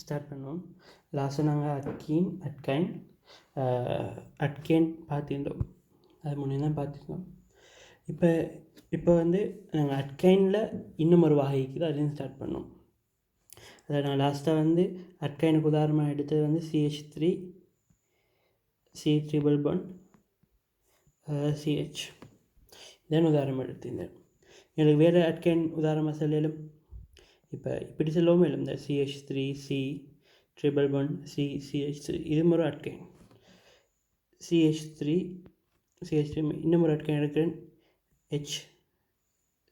Start பண்ணுவோம். Last நாங்கள் அட்கைன் பார்த்துருந்தோம். அது முன்னே தான் பார்த்துருந்தோம். இப்போ வந்து நாங்கள் அட்கைனில் இன்னும் ஒரு வகை இருக்குது, அதுலேயும் ஸ்டார்ட் பண்ணோம். அதை நான் லாஸ்ட்டாக வந்து அட்கைனுக்கு உதாரணமாக எடுத்தது வந்து CH3 C111 CH இதன் உதாரணம் எடுத்திருந்தேன். எனக்கு வேறு அட்கைன் உதாரணமாக சொல்லலும் இப்போ இப்படி சொல்லவும் இல்லை. இந்த CH3 C111 CH3 இது ஒரு அட்கைன். CH3 இன்னும் ஒரு அட்கைன் எடுக்கிறேன்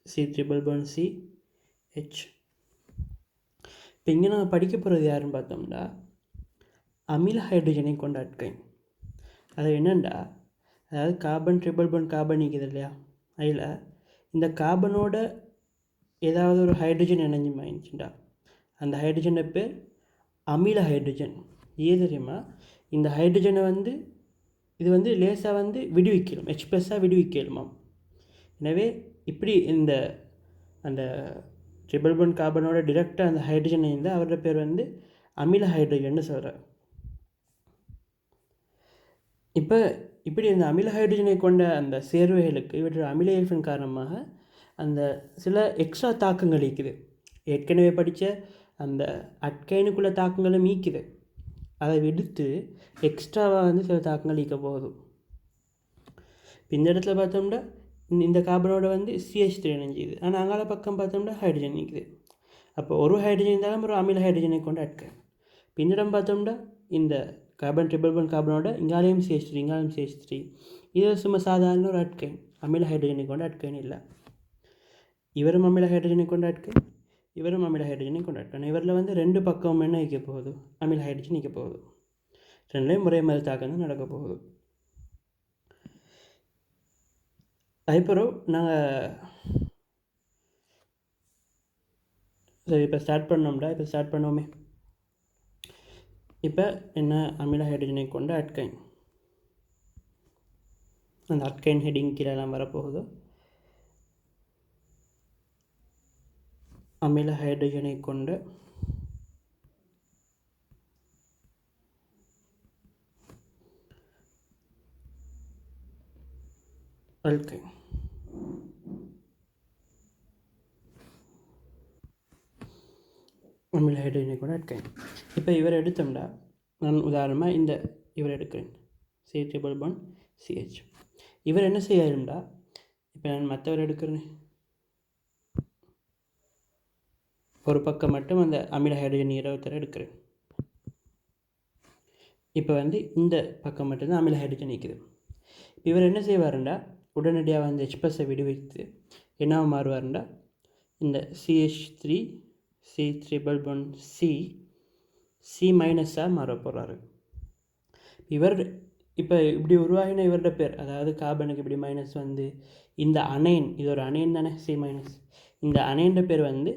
C111 CH. இப்போ இங்கே நான் படிக்க போகிறது யாருன்னு பார்த்தோம்னா அமில ஹைட்ரஜனை கொண்ட அட்கைன். அது என்னென்னா, அதாவது கார்பன் ட்ரிபிள் பாண்ட் கார்பன் நிற்கிது இல்லையா, அதில் இந்த கார்பனோட ஏதாவது ஒரு ஹைட்ரஜன் இணைஞ்சுமாயிடுச்சுண்டா அந்த ஹைட்ரஜனை பேர் அமில ஹைட்ரஜன். ஏன் தெரியுமா, இந்த ஹைட்ரஜனை வந்து இது வந்து லேசாக வந்து விடுவிக்கலும், H+ விடுவிக்கலுமாம். எனவே இப்படி அந்த ட்ரிபிள் பாண்ட் கார்பனோட டிரெக்டாக அந்த ஹைட்ரஜன் இருந்தால் அவரோட பேர் வந்து அமில ஹைட்ரஜன்னு சொல்கிறார். இப்போ இப்படி இந்த அமில ஹைட்ரஜனை கொண்ட அந்த சேர்வைகளுக்கு இவற்றோட அமில இயல்பின் காரணமாக அந்த சில எக்ஸ்ட்ரா தாக்கங்கள் ஈக்குது. ஏற்கனவே படித்த அந்த அட்கைனுக்குள்ள தாக்கங்களும் ஈக்குது. அதை விடுத்து எக்ஸ்ட்ராவாக வந்து சில தாக்கங்கள் ஈக்க போகுது. இந்த இடத்துல பார்த்தோம்னா இந்த கார்பனோட வந்து CH3 இணைஞ்சிது, ஆனால் அங்கால பக்கம் பார்த்தோம்னா ஹைட்ரஜன் நிற்குது. அப்போ ஒரு ஹைட்ரஜன் இருந்தாலும் ஒரு அமில ஹைட்ரஜனை கொண்டு அட்கைன். பின்னிடம் பார்த்தோம்னா இந்த கார்பன் ட்ரிபிள் பாண்ட் கார்பனோட இங்காலையும் CH3 இங்காலையும் CH3 இது சும்மா சாதாரண ஒரு அட்கைன், அமில ஹைட்ரஜனை கொண்டு அட்கைன் இல்லை. இவரும் அமில ஹைட்ரஜனை கொண்டு அட்கைன், இவரும் அமில ஹைட்ரஜனை கொண்டு அட்கைன். இவரில் வந்து ரெண்டு பக்கம் என்ன நிற்க போகுது, அமில ஹைட்ரஜன் நிற்க போகுது. ரெண்டுலேயும் ஒரே மாதிரி தாக்கம் தான் நடக்க போகுது. அதுக்கப்புறம் நாங்கள் சரி இப்போ ஸ்டார்ட் பண்ணோமே. இப்போ என்ன, அமில ஹைட்ரஜனை கொண்ட அட்கைன். அந்த அட்கைன் ஹெட்டிங் கீழெல்லாம் வரப்போகுது. அமில ஹைட்ரஜனை கொண்ட அல்கைன். அமில ஹைட்ரஜனை கொண்ட அல்கைன். இப்போ இவர் எடுத்தோம்னா, நான் உதாரணமாக இவர் எடுக்கிறேன் C111 CH. இவர் என்ன செய்யணும்டா, இப்போ நான் மற்றவர் எடுக்கிறேன், ஒரு பக்கம் மட்டும் அந்த அமில ஹைட்ரஜன் 20 எடுக்கிறேன். இப்போ வந்து இந்த பக்கம் மட்டும்தான் அமில ஹைட்ரஜன் நிற்குது. இவர் என்ன செய்வாருண்டா, உடனடியாக வந்து H+ விடுவித்து என்னவாக மாறுவாருண்டா, இந்த CH3 C111 C- மாற போகிறாரு. இவர் இப்போ இப்படி உருவாகின இவரோட பேர், அதாவது கார்பனுக்கு இப்படி மைனஸ் வந்து இந்த அனைன், இது ஒரு அனைன் தானே C-, இந்த அனைன்ற பேர் வந்து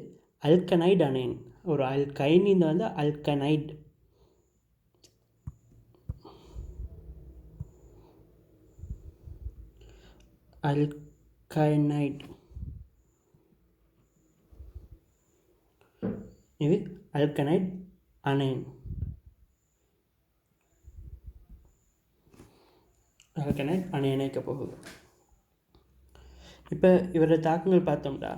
அல்கனைடு அனைன். ஒரு அல்கைன், இந்த வந்து அல்கனைடு. அல்கைனைடு இது அல்கனைடு அனைன். அல்கனைடு அனைன் இணைக்க போகுது. இப்போ இவரோட தாக்கங்கள் பார்த்தோம்னா,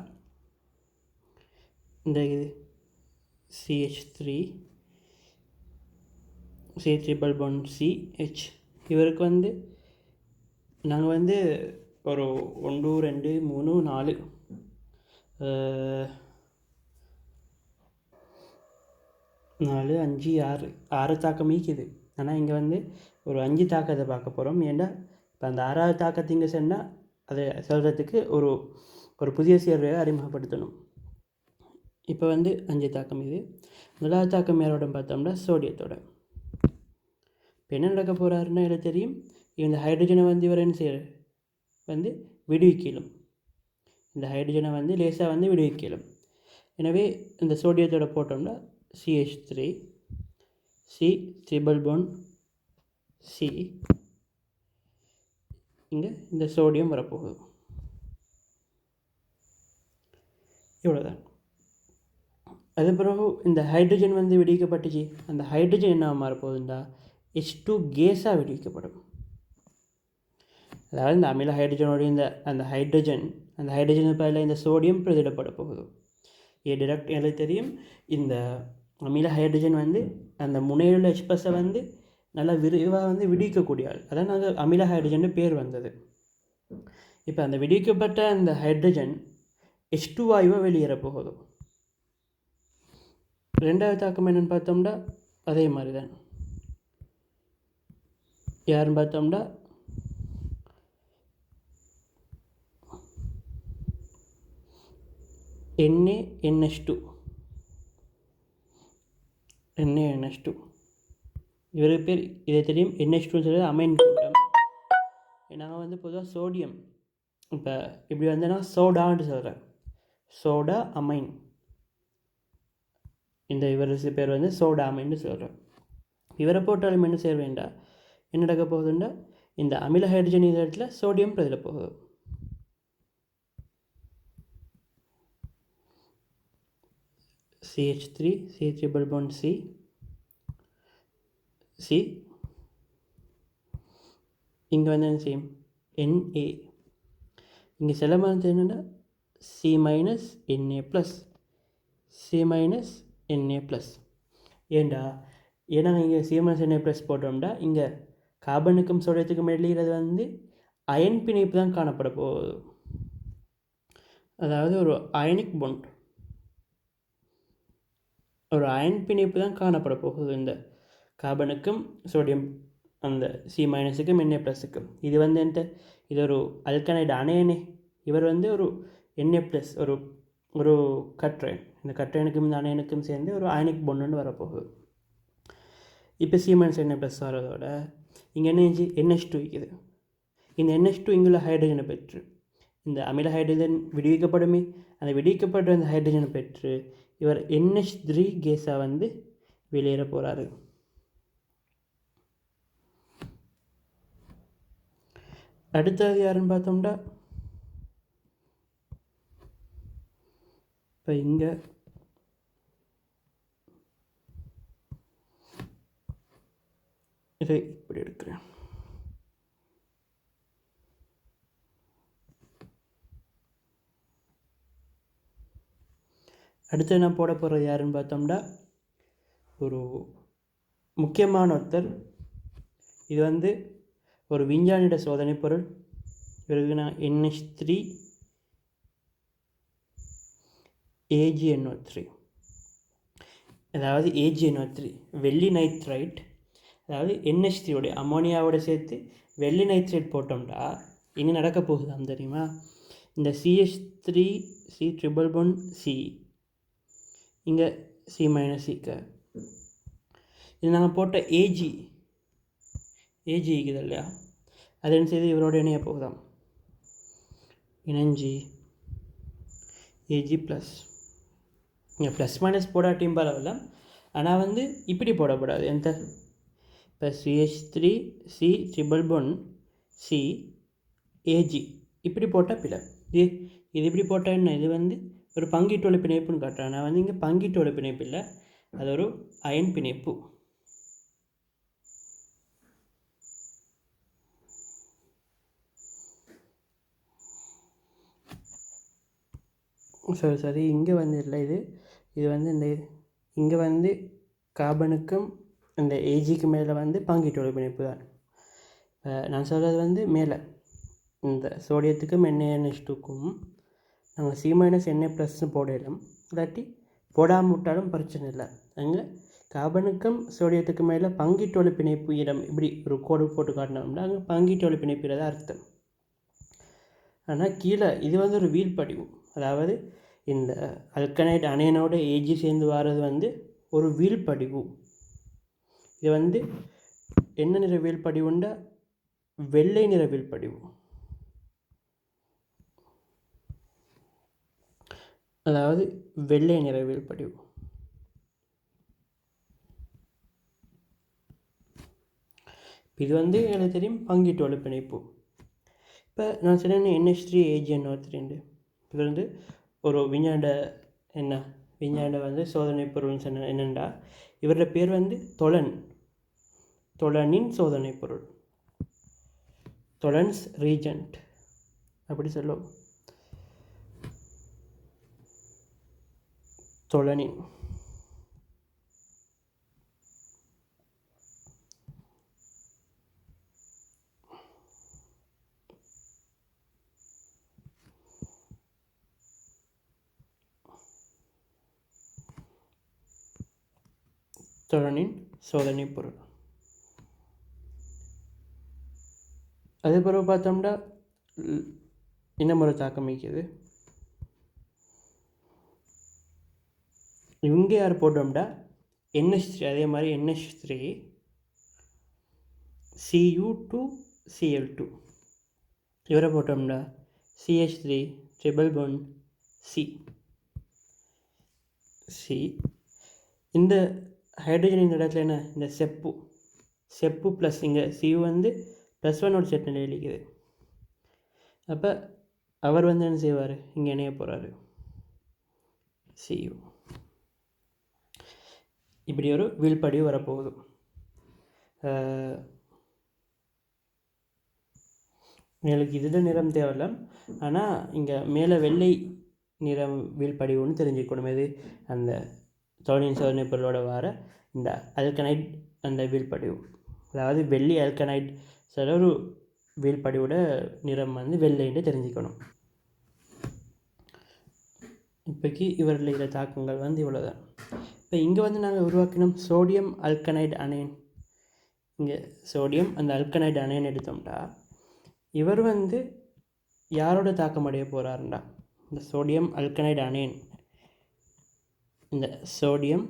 இந்த இது CH3 C111 CH இவருக்கு வந்து நாங்கள் வந்து ஒரு 1 2 3 4 4 5 6 தாக்கம் ஈக்குது. ஆனால் இங்கே வந்து ஒரு 5 தாக்கத்தை பார்க்க போகிறோம். ஏன்னா இப்போ அந்த 6வது தாக்கத்தை இங்கே சொன்னால் அதை சொல்கிறதுக்கு ஒரு புதிய சேர்வையை அறிமுகப்படுத்தணும். இப்போ வந்து 5 தாக்கம் இது. முதலாவது தாக்கம் யாரோட பார்த்தோம்னா சோடியத்தோட. இப்போ என்ன நடக்க போகிறாருன்னா எனக்கு தெரியும், இந்த ஹைட்ரஜனை வந்து இவர் என்ன செய்ய வந்து விடுவிக்கலும். இந்த ஹைட்ரஜனை வந்து லேசாக வந்து விடுவிக்கலும். எனவே இந்த சோடியத்தோட போட்டோம்னா CH3 C111 C இங்கே இந்த சோடியம் வரப்போகுது. இவ்வளோதான். அது பிறகு இந்த ஹைட்ரஜன் வந்து விடுவிக்கப்பட்டுச்சு. அந்த ஹைட்ரஜன் என்ன மாறப்போகுதுண்டா H2 கேஸாக விடுவிக்கப்படும். அதாவது இந்த அமில ஹைட்ரஜனோடைய அந்த ஹைட்ரஜன் பதில் இந்த சோடியம் பிரதிடப்பட போகுது. டிரெக்ட் எனக்கு தெரியும். இந்த அமில ஹைட்ரஜன் வந்து அந்த முனையுள்ள எக்ஸ்பிரஸை வந்து நல்லா விரிவாக வந்து விடுவிக்கக்கூடிய ஆள். அதான் நாங்கள் அமில ஹைட்ரஜன் பேர் வந்தது. இப்போ அந்த விடுவிக்கப்பட்ட அந்த ஹைட்ரஜன் H2 வாயுவாக வெளியேற போகுது. ரெண்டாவது தாக்கம் என்னென்னு பார்த்தோம்னா அதே மாதிரி தான். யாருன்னு பார்த்தோம்னா NaNH2. இவருக்கு பேர் இதை தெரியும். NH2 சொல்கிறது அமைன் கூட்டம். நாங்கள் வந்து பொதுவாக சோடியம் இப்போ இப்படி வந்தேன்னா சோடான்னு சொல்கிறேன். Soda amine. இந்த இவரசு பேர் வந்து சோடா அமைன்னு சொல்கிறேன். இவரை போட்டாலும் என்ன செய்ய வேண்டாம். என்ன நடக்க போகுதுன்னா இந்த அமில ஹைட்ரஜன் இடத்துல சோடியம் பிரதில போகுது. CH3 C triple bond C இங்கே வந்து என்ன செய்யும் Na. இங்கே சில மாதிரி என்னென்னா C minus Na plus ஏண்டா ஏன்னா இங்கே C minus Na plus போட்டோம்னா இங்கே கார்பனுக்கும் சோடியத்துக்கும் இடையிறது வந்து அயன் பிணைப்பு தான் காணப்பட போகுது. அதாவது ஒரு அயனிக் பாண்ட், ஒரு அயன் பிணைப்பு தான் காணப்பட போகுது இந்த கார்பனுக்கும் சோடியம் அந்த C மைனஸுக்கும் Na ப்ளஸுக்கும். இது வந்து இது ஒரு அல்கனைடு அணையனே. இவர் வந்து ஒரு Na ப்ளஸ் ஒரு கட்ரைன். இந்த கட்ரைனுக்கும் இந்த அணையனுக்கும் சேர்ந்து ஒரு அயனிக் பாண்ட் வரப்போகுது. இப்போ C மைனஸ் Na ப்ளஸ் வரதோட இங்கே என்ன NH2 இருக்குது. இந்த NH2 இங்குள்ள ஹைட்ரஜனை பெற்று இந்த அமில ஹைட்ரஜன் விடுவிக்கப்படுமே. அந்த விடுவிக்கப்பட்ட அந்த ஹைட்ரஜனை பெற்று இவர் NH3 கேஸாக வந்து வெளியேற போகிறாரு. அடுத்தது யாருன்னு பார்த்தோம்னா இப்போ இங்கே இதை இப்படி எடுக்கிறேன். அடுத்து நான் போட போகிறது யாருன்னு பார்த்தோம்னா ஒரு முக்கியமான ஒருத்தர். இது வந்து ஒரு விஞ்ஞானியோட சோதனை பொருள். இவருக்கு நான் NH3 AgNO3, அதாவது AgNO3 வெள்ளி நைட்ரைட். அதாவது NH3 உடைய அமோனியாவோட சேர்த்து வெள்ளி நைட்ரைட் போட்டோம்னா இனி நடக்க போகுதாம் தெரியுமா. இந்த CH3 C triple bond C இங்கே C மைனஸ் சிக்கு இது நாங்கள் போட்ட ஏஜி இருக்குது இல்லையா, அது என்ன செய்து இவரோட இணைய போகுதாம். இணைஞ்சி Ag ப்ளஸ். இங்கே ப்ளஸ் மைனஸ் போடாட்டியும் பரவாயில்ல, ஆனால் வந்து இப்படி போடக்கூடாது. எந்த இப்போ CH3 C triple bond C Ag இப்படி போட்டால் பிள்ளை. இது இப்படி போட்டால் என்ன, இது வந்து ஒரு பங்கீட்டோட பிணைப்புன்னு காட்டுறேன். நான் வந்து இங்கே பங்கீட்டோட பிணைப்பு இல்லை, அது ஒரு அயன் பிணைப்பு. சரி இங்கே வந்து இல்லை, இது வந்து இந்த இங்கே வந்து கார்பனுக்கும் இந்த ஏஜிக்கு மேலே வந்து பங்கீட்டோட பிணைப்பு தான். நான் சொல்கிறது வந்து மேலே இந்த சோடியத்துக்கும் NaNH2க்கும் நாங்கள் C மைனஸ் Na ப்ளஸ்னு போடலாம், இல்லாட்டி போடாமல் விட்டாலும் பிரச்சனை இல்லை. அங்கே கார்பனுக்கும் சோடியத்துக்கு மேலே பங்கீட்டோட பிணைப்பு இடம் இப்படி ஒரு கோடு போட்டு காட்டினோம்னா அங்கே பங்கீட்டோட பிணைப்பு தான் அர்த்தம். ஆனால் கீழே இது வந்து ஒரு வீழ்படிவு. அதாவது இந்த அல்கனைடு அணையனோட ஏஜி சேர்ந்து வர்றது வந்து ஒரு வீழ்படிவு. இது வந்து என்ன நிற வீழ்படிவுண்டா வெள்ளை நிற வீழ்படிவு. அதாவது வெள்ளை நிற வீழ்படிவு. இது வந்து எனக்கு தெரியும் பங்கீட்டோட பிணைப்பு. இப்போ நான் சொன்னேன் NH3 AgNO3. இது வந்து ஒரு விஞ்ஞான என்ன விஞ்ஞான வந்து சோதனை பொருள்னு சொன்ன என்னென்னா இவரோட பேர் வந்து தொலனின் சோதனை பொருள், தொலன்ஸ் ரீஜென்ட் அப்படி சொல்லுவோம். தொலனின் தொலனின் சோதனை பொருள். அதே பிறகு பார்த்தோம்னா இன்னும் ஒரு தாக்கம் இருக்குது. இவங்க யார் போட்டோம்னா NH3, அதே மாதிரி NH3 Cu2Cl2 இவரை போட்டோம்னா CH3 ட்ரிபிள் பாண்ட் C. இந்த ஹைட்ரஜன் இந்த இடத்துல என்ன, இந்த செப்பு ப்ளஸ் இங்கே Cu வந்து +1 செட் நிலை இருக்குது. அப்போ அவர் வந்து என்ன செய்வார், இங்கே இணைய போகிறாரு Cu. இப்படி ஒரு வீழ்படிவு வரப்போகுது. எங்களுக்கு இதில் நிறம் தேவையில்லை, ஆனால் இங்கே மேலே வெள்ளை நிறம் வீழ்படிவுன்னு தெரிஞ்சுக்கணும். இது அந்த தொலனின் சோதனை பொருளோட வர இந்த அல்கனைட் அந்த வீழ்படிவு, அதாவது வெள்ளி அல்கனைட் சில ஒரு வீழ்படிவோட நிறம் வந்து வெள்ளைன்னு தெரிஞ்சுக்கணும். இப்போக்கி இவரில் இருக்கிற தாக்கங்கள் வந்து இவ்வளோதான். இப்போ இங்கே வந்து நாங்கள் உருவாக்கினோம் சோடியம் அல்கனைடு அணைன். இங்கே சோடியம் அந்த அல்கனைடு அணைன் எடுத்தோம்டா இவர் வந்து யாரோட தாக்கம் அடைய போகிறாருண்டா, இந்த சோடியம் அல்கனைடு அணைன், இந்த சோடியம்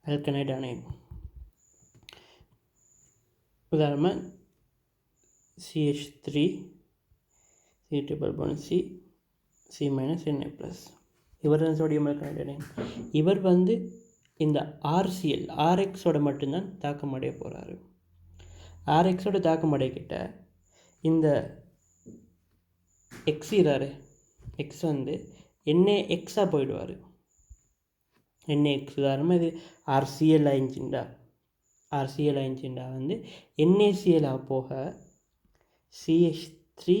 அல்கனைடு அணைன் உதாரணமாக CH3 C triple bond C -Na+. இவர் தான் சோடியம் அல்கனைடு அணைன். இவர் வந்து இந்த RXோட மட்டும்தான் தாக்கம் அடைய போகிறாரு. RXோட தாக்கம் அடைக்கிட்ட இந்த X வந்து NaXாக போயிடுவார். NaX உதாரணமாக இது RCl ஆயிடுச்சுண்டா வந்து NaCl போக CH3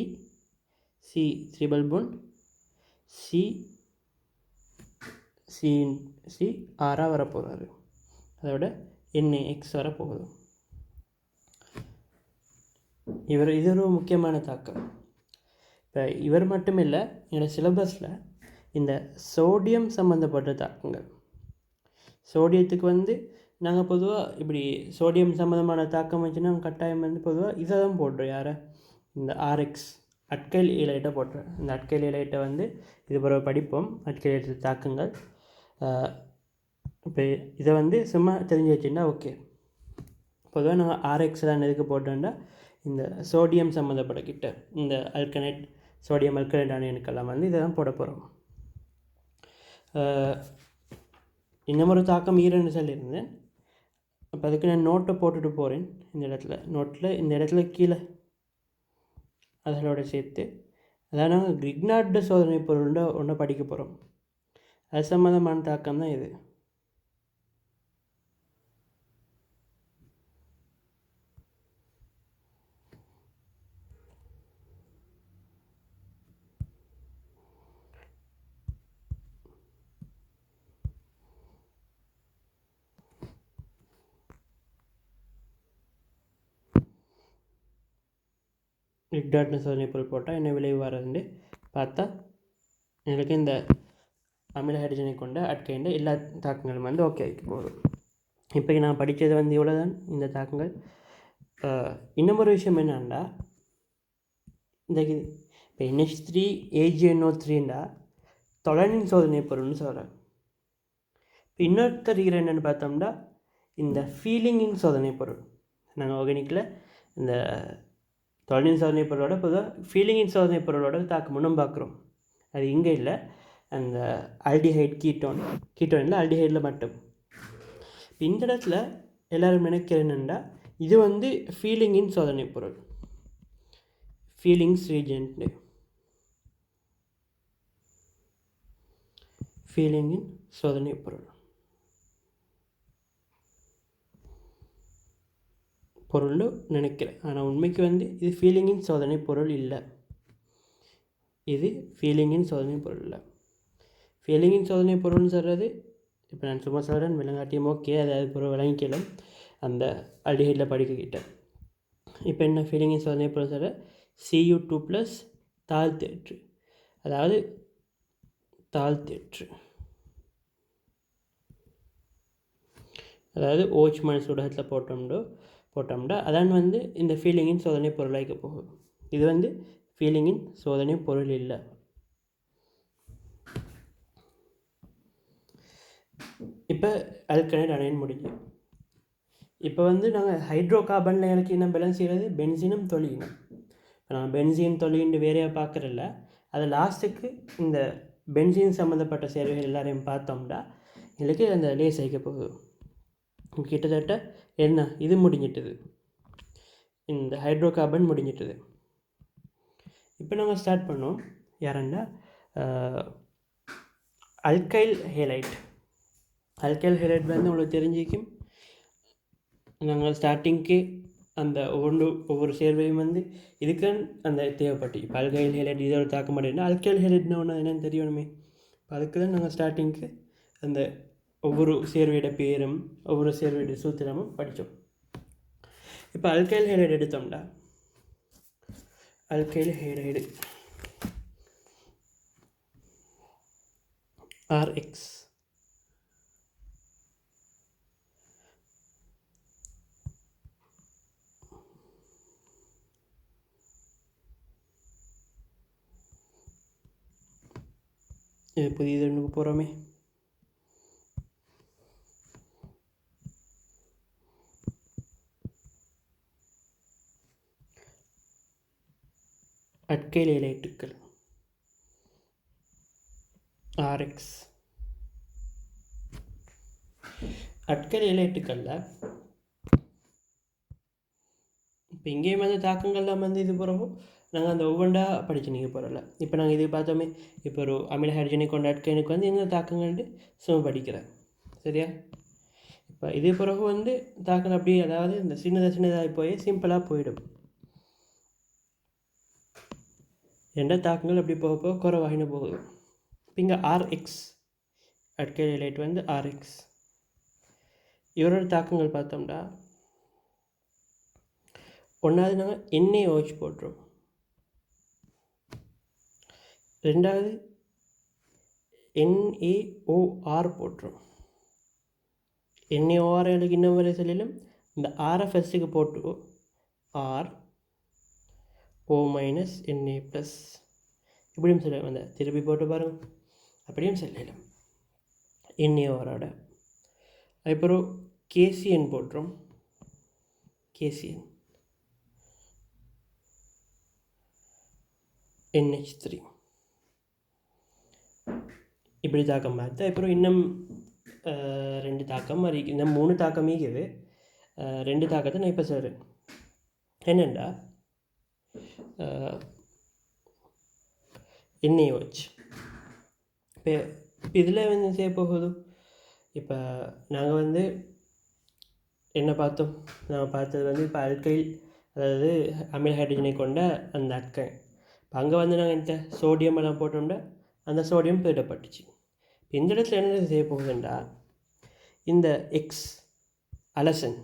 C triple bond C ஆறாக வரப்போகிறாரு. அதோட NaX வரப்போகுது. இது ஒரு முக்கியமான தாக்கம். இப்போ இவர் மட்டும் இல்லை, என்னோடய சிலபஸில் இந்த சோடியம் சம்மந்தப்பட்ட தாக்கங்கள், சோடியத்துக்கு வந்து நாங்கள் பொதுவாக இப்படி சோடியம் சம்மந்தமான தாக்கம் வச்சுன்னா கட்டாயம் வந்து பொதுவாக இதை தான் போடுறோம். யாரை, இந்த RX அட்கைல் இலைட்டை போடுறேன். இந்த அட்கைல் இலைட்டை வந்து இது பிறகு படிப்போம், அட்கைல் இலைட்ட தாக்கங்கள். இப்போ இதை வந்து சும்மா தெரிஞ்சு வச்சுருந்தா ஓகே. பொதுவாக நாங்கள் RX தான் எதுக்கு போட்டோம்னா இந்த சோடியம் சம்மந்தப்பட்ட இந்த அல்கனைட் சோடியம் அல்கனைட் அணைனுக்கெல்லாம் வந்து இதை தான் போட போகிறோம். இன்னும் ஒரு தாக்கம் ஈரன்னு சொல்லியிருந்தேன். அப்போ அதுக்கு நான் நோட்டை போட்டுட்டு போகிறேன். இந்த இடத்துல கீழே அதோட சேர்த்து அதான் நாங்கள் கிரிக்னார்டு சோதனை பொருள் ஒன்று படிக்க போகிறோம். அது சம்மந்தமான தாக்கம் தான் இது. கிரிக்னார்டு சோதனை பொருள் போட்டால் என்ன விளைவு வரதுன்னு பார்த்தா எங்களுக்கு இந்த அமில ஹைட்ரஜனை கொண்ட அட்கைண்ட எல்லா தாக்கங்களும் வந்து ஓகே ஆகிட்டு போகும். இப்போ நான் படித்தது வந்து இவ்வளோ தான் இந்த தாக்கங்கள். இன்னும் ஒரு விஷயம் என்னன்னா, இந்த இப்போ NH3 AgNO3 தொலனின் சோதனை பொருள்னு சொல்கிறேன். இப்போ இன்னொருத்தர் என்னென்னு பார்த்தோம்னா இந்த ஃபீலிங்கின் சோதனை பொருள். நாங்கள் ஆர்கானிக்கில் இந்த தொலனின் சோதனை பொருளோட பொதுவாக ஃபீலிங்கின் சோதனை பொருளோட தாக்கம் ஒன்றும் பார்க்குறோம். அது இங்கே இல்லை, அந்த ஆல்டிஹைட் கீட்டோனில் ஆல்டிஹைடில் மட்டும். இந்த இடத்துல எல்லோரும் நினைக்கிறேன்னுண்டா இது வந்து ஃபீலிங்கின் சோதனை பொருள், ஃபீலிங்ஸ் ரீஜென்ட். ஃபீலிங்கின் சோதனை பொருள்னு நினைக்கிறேன். ஆனால் உண்மைக்கு வந்து இது ஃபீலிங்கின் சோதனை பொருள் இல்லை. இது ஃபீலிங்கின் சோதனை பொருள் இல்லை. ஃபீலிங்கின் சோதனை பொருள்னு சொல்கிறது இப்போ நான் சும்மா சொல்கிறேன், விளங்காட்டியும் ஓகே, அதாவது பொருள் விளங்கிக்கலாம் அந்த அடிகளில் படிக்கிட்ட. இப்போ என்ன ஃபீலிங்கின் சோதனை பொருள் சொல்கிற Cu2+ தாழ்த்தேற்று, அதாவது தாழ்த்தேற்று, அதாவது OH- ஊடகத்தில் போட்டோம்னா அதான் வந்து இந்த ஃபீலிங்கின் சோதனை பொருளாக போகும். இது வந்து ஃபீலிங்கின் சோதனை பொருள் இல்லை. இப்போ அல்கனைடு அயன் முடிஞ்சு. இப்போ வந்து நாங்கள் ஹைட்ரோ கார்பனில் எனக்கு என்ன பேலன்ஸ் செய்கிறது, பென்சீனும் தொழிலும். இப்போ நான் பென்சீன் தொழின்னு வேறையாக பார்க்குறதில்ல, அது லாஸ்ட்டுக்கு இந்த பென்சீன் சம்மந்தப்பட்ட சேர்வைகள் எல்லாரையும் பார்த்தோம்னா எங்களுக்கு அந்த லேஸ் ஆகிக்க போகுது. கிட்டத்தட்ட என்ன இது முடிஞ்சிட்டுது, இந்த ஹைட்ரோ கார்பன் முடிஞ்சிட்டுது. இப்போ நாங்கள் ஸ்டார்ட் பண்ணோம் யாருன்னா அல்கைல் ஹேலைட். அல்கைல் ஹேலைட் வந்து உங்களுக்கு தெரிஞ்சிக்கும். நாங்கள் ஸ்டார்டிங்க்கு அந்த ஒவ்வொரு சேர்வையும் வந்து இதுக்கு அந்த தேவைப்பட்டு இப்போ அல்கைல் ஹேலைட் இதோட தாக்க மாட்டேன்னா அல்கைல் ஹேலைட்னு ஒன்று என்னென்னு தெரியணுமே. இப்போ அதுக்கு தான் நாங்கள் ஸ்டார்டிங்க்கு அந்த ஒவ்வொரு சேர்வையோட பேரும் ஒவ்வொரு சேர்வையோட சூத்திரமும் படித்தோம். இப்போ அல்கைல் ஹேலைடு எடுத்தோம்னா அல்கைல் ஹேலைடு RX புதியது ஒன்றுக்கு போகிறோமே. அட்கைல் ஹேலைட்டுகள் RX. அட்கைல் ஹேலைட்டுகளில் இப்போ இங்கேயும் வந்து தாக்கங்கள்லாம் வந்து இது போகிறப்போ நாங்கள் அந்த ஒவ்வொன்றா படித்து நீங்கள் போகிறல. இப்போ நாங்கள் இது பார்த்தோமே, இப்போ ஒரு அமில ஹைட்ரஜனை கொண்ட அட்கைனுக்கு வந்து என்ன தாக்கங்கள்ட்டு சும்மா படிக்கிறேன், சரியா? இப்போ இதே பிறகு வந்து தாக்கங்கள் அப்படி, அதாவது இந்த சின்னதாக போய் சிம்பிளாக போயிடும். எந்த தாக்கங்கள் அப்படி போக குறைவாகின்னு போகுது. இப்போ இங்கே RX அட்கைல் ஹேலைட் வந்து RX. இவரோட தாக்கங்கள் பார்த்தோம்னா ஒன்றாவது நாங்கள் NaOH போட்டுரும், ரெண்டாவது NaOR போட்டுரும். NaOR எனக்கு இன்னும் வரை சொல்லிலும் இந்த RFSக்கு போட்டு R O minus Na plus இப்படியும் சொல்லலாம். அந்த திருப்பி போட்டு பாருங்க, அப்படியும் சொல்லலாம் NaORோட. அதுக்கப்புறம் KCN போட்டுரும், KCN NH3 இப்படி தாக்கம் பார்த்தா. அப்புறம் இன்னும் 2 தாக்கம் மாதிரி இன்னும் 3 தாக்கம் இருக்குது. 2 தாக்கத்தை நான் இப்போ சொல்கிறேன். என்னென்னா NaOH. இப்போ இதில் வந்து செய்ய போகுது. இப்போ நாங்கள் வந்து என்ன பார்த்தோம், நாங்கள் பார்த்தது வந்து இப்போ அல்கைல், அதாவது அமில ஹைட்ரஜனை கொண்ட அந்த அட்கை. இப்போ அங்கே வந்து நாங்கள் இந்த சோடியம் எல்லாம் போட்டோம்னா அந்த சோடியம் போயிடப்பட்டுச்சு. இப்போ இந்த இடத்துல என்ன செய்ய போகுதுண்டா, இந்த எக்ஸ் அலசன்,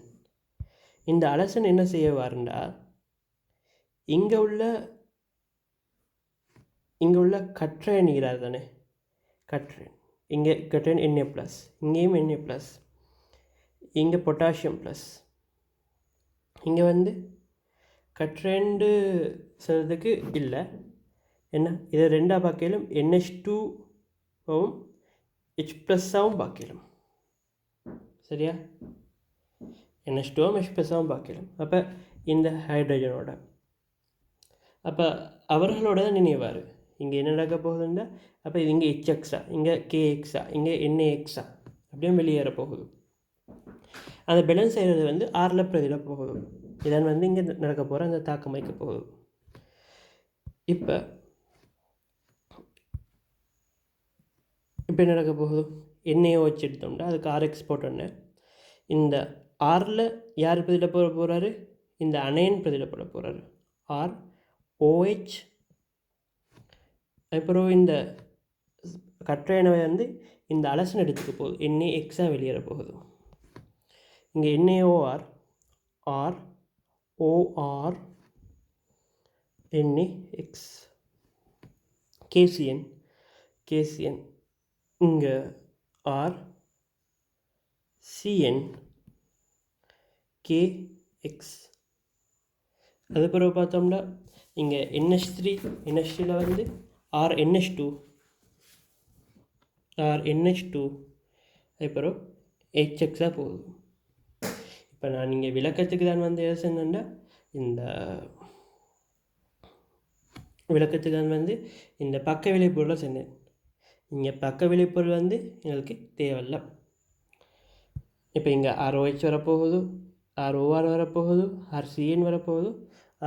இந்த அலசன் என்ன செய்யவாருண்டா, இங்கே உள்ள கற்றையன் நீரார் தானே, கற்றையன் இங்கே கற்றையன் Na ப்ளஸ், இங்கேயும் Na ப்ளஸ், இங்கே பொட்டாசியம் ப்ளஸ், இங்கே வந்து கற்றைண்டு சொல்கிறதுக்கு இல்லை. என்ன இதை ரெண்டாக பார்க்கலும் NH2வும் H+ஆகவும் பார்க்கலும், சரியா? NH2வும் H+ஆகவும் பார்க்கலும். அப்போ இந்த ஹைட்ரஜனோட அப்போ அவர்களோட தான் நினைவார். இங்கே என்ன நடக்க போகுதுன்னா, அப்போ இது இங்கே HXA, இங்கே KXA, இங்கே NAXA அப்படியே வெளியேற போகுது. அந்த பேலன்ஸ் செய்கிறது வந்து ஆறில் பிரதியில போகுது. இதான் வந்து இங்கே நடக்க போகிற அந்த தாக்கம் வைக்க போகுது. இப்போ இப்போ என்ன நடக்க போகுது, எண்ணெயோ வச்சு எடுத்தோம்னா அதுக்கு ஆர்எக்ஸ் போட்டோன்னே இந்த ஆரில் யார் பதில போட போகிறாரு, இந்த அணையன் பதில போட போகிறாரு. R O H. அப்புறம் இந்த கற்றை எண்ணெய் வந்து இந்த அலசன் எடுத்துக்க போகுது, எண்ணெய் எக்ஸாக வெளியேற போகுது. இங்கே என்ஏஓஆர் ஆர் ஓஆர் என்ஏஎக்ஸ் கேசிஎன் கேசிஎன் இங்கே ஆர் சிஎன் கேஎக்ஸ். அது பிறகு பார்த்தோம்னா இங்கே NH3 NH3ல் வந்து RNH2 அப்புறம் HXாக போகுது. இப்போ நான் இங்கே விளக்கத்துக்கு தான் வந்து எது சொன்னேன்னா, இந்த விளக்கத்துக்கு தான் வந்து இந்த பக்க விளைபொருளை சொன்னேன். இங்கே பக்க விளைபொருள் வந்து எங்களுக்கு தேவையில்லை. இப்போ இங்கே ROH வரப்போகுது, ROR வரப்போகுது, RCN வரப்போகுது,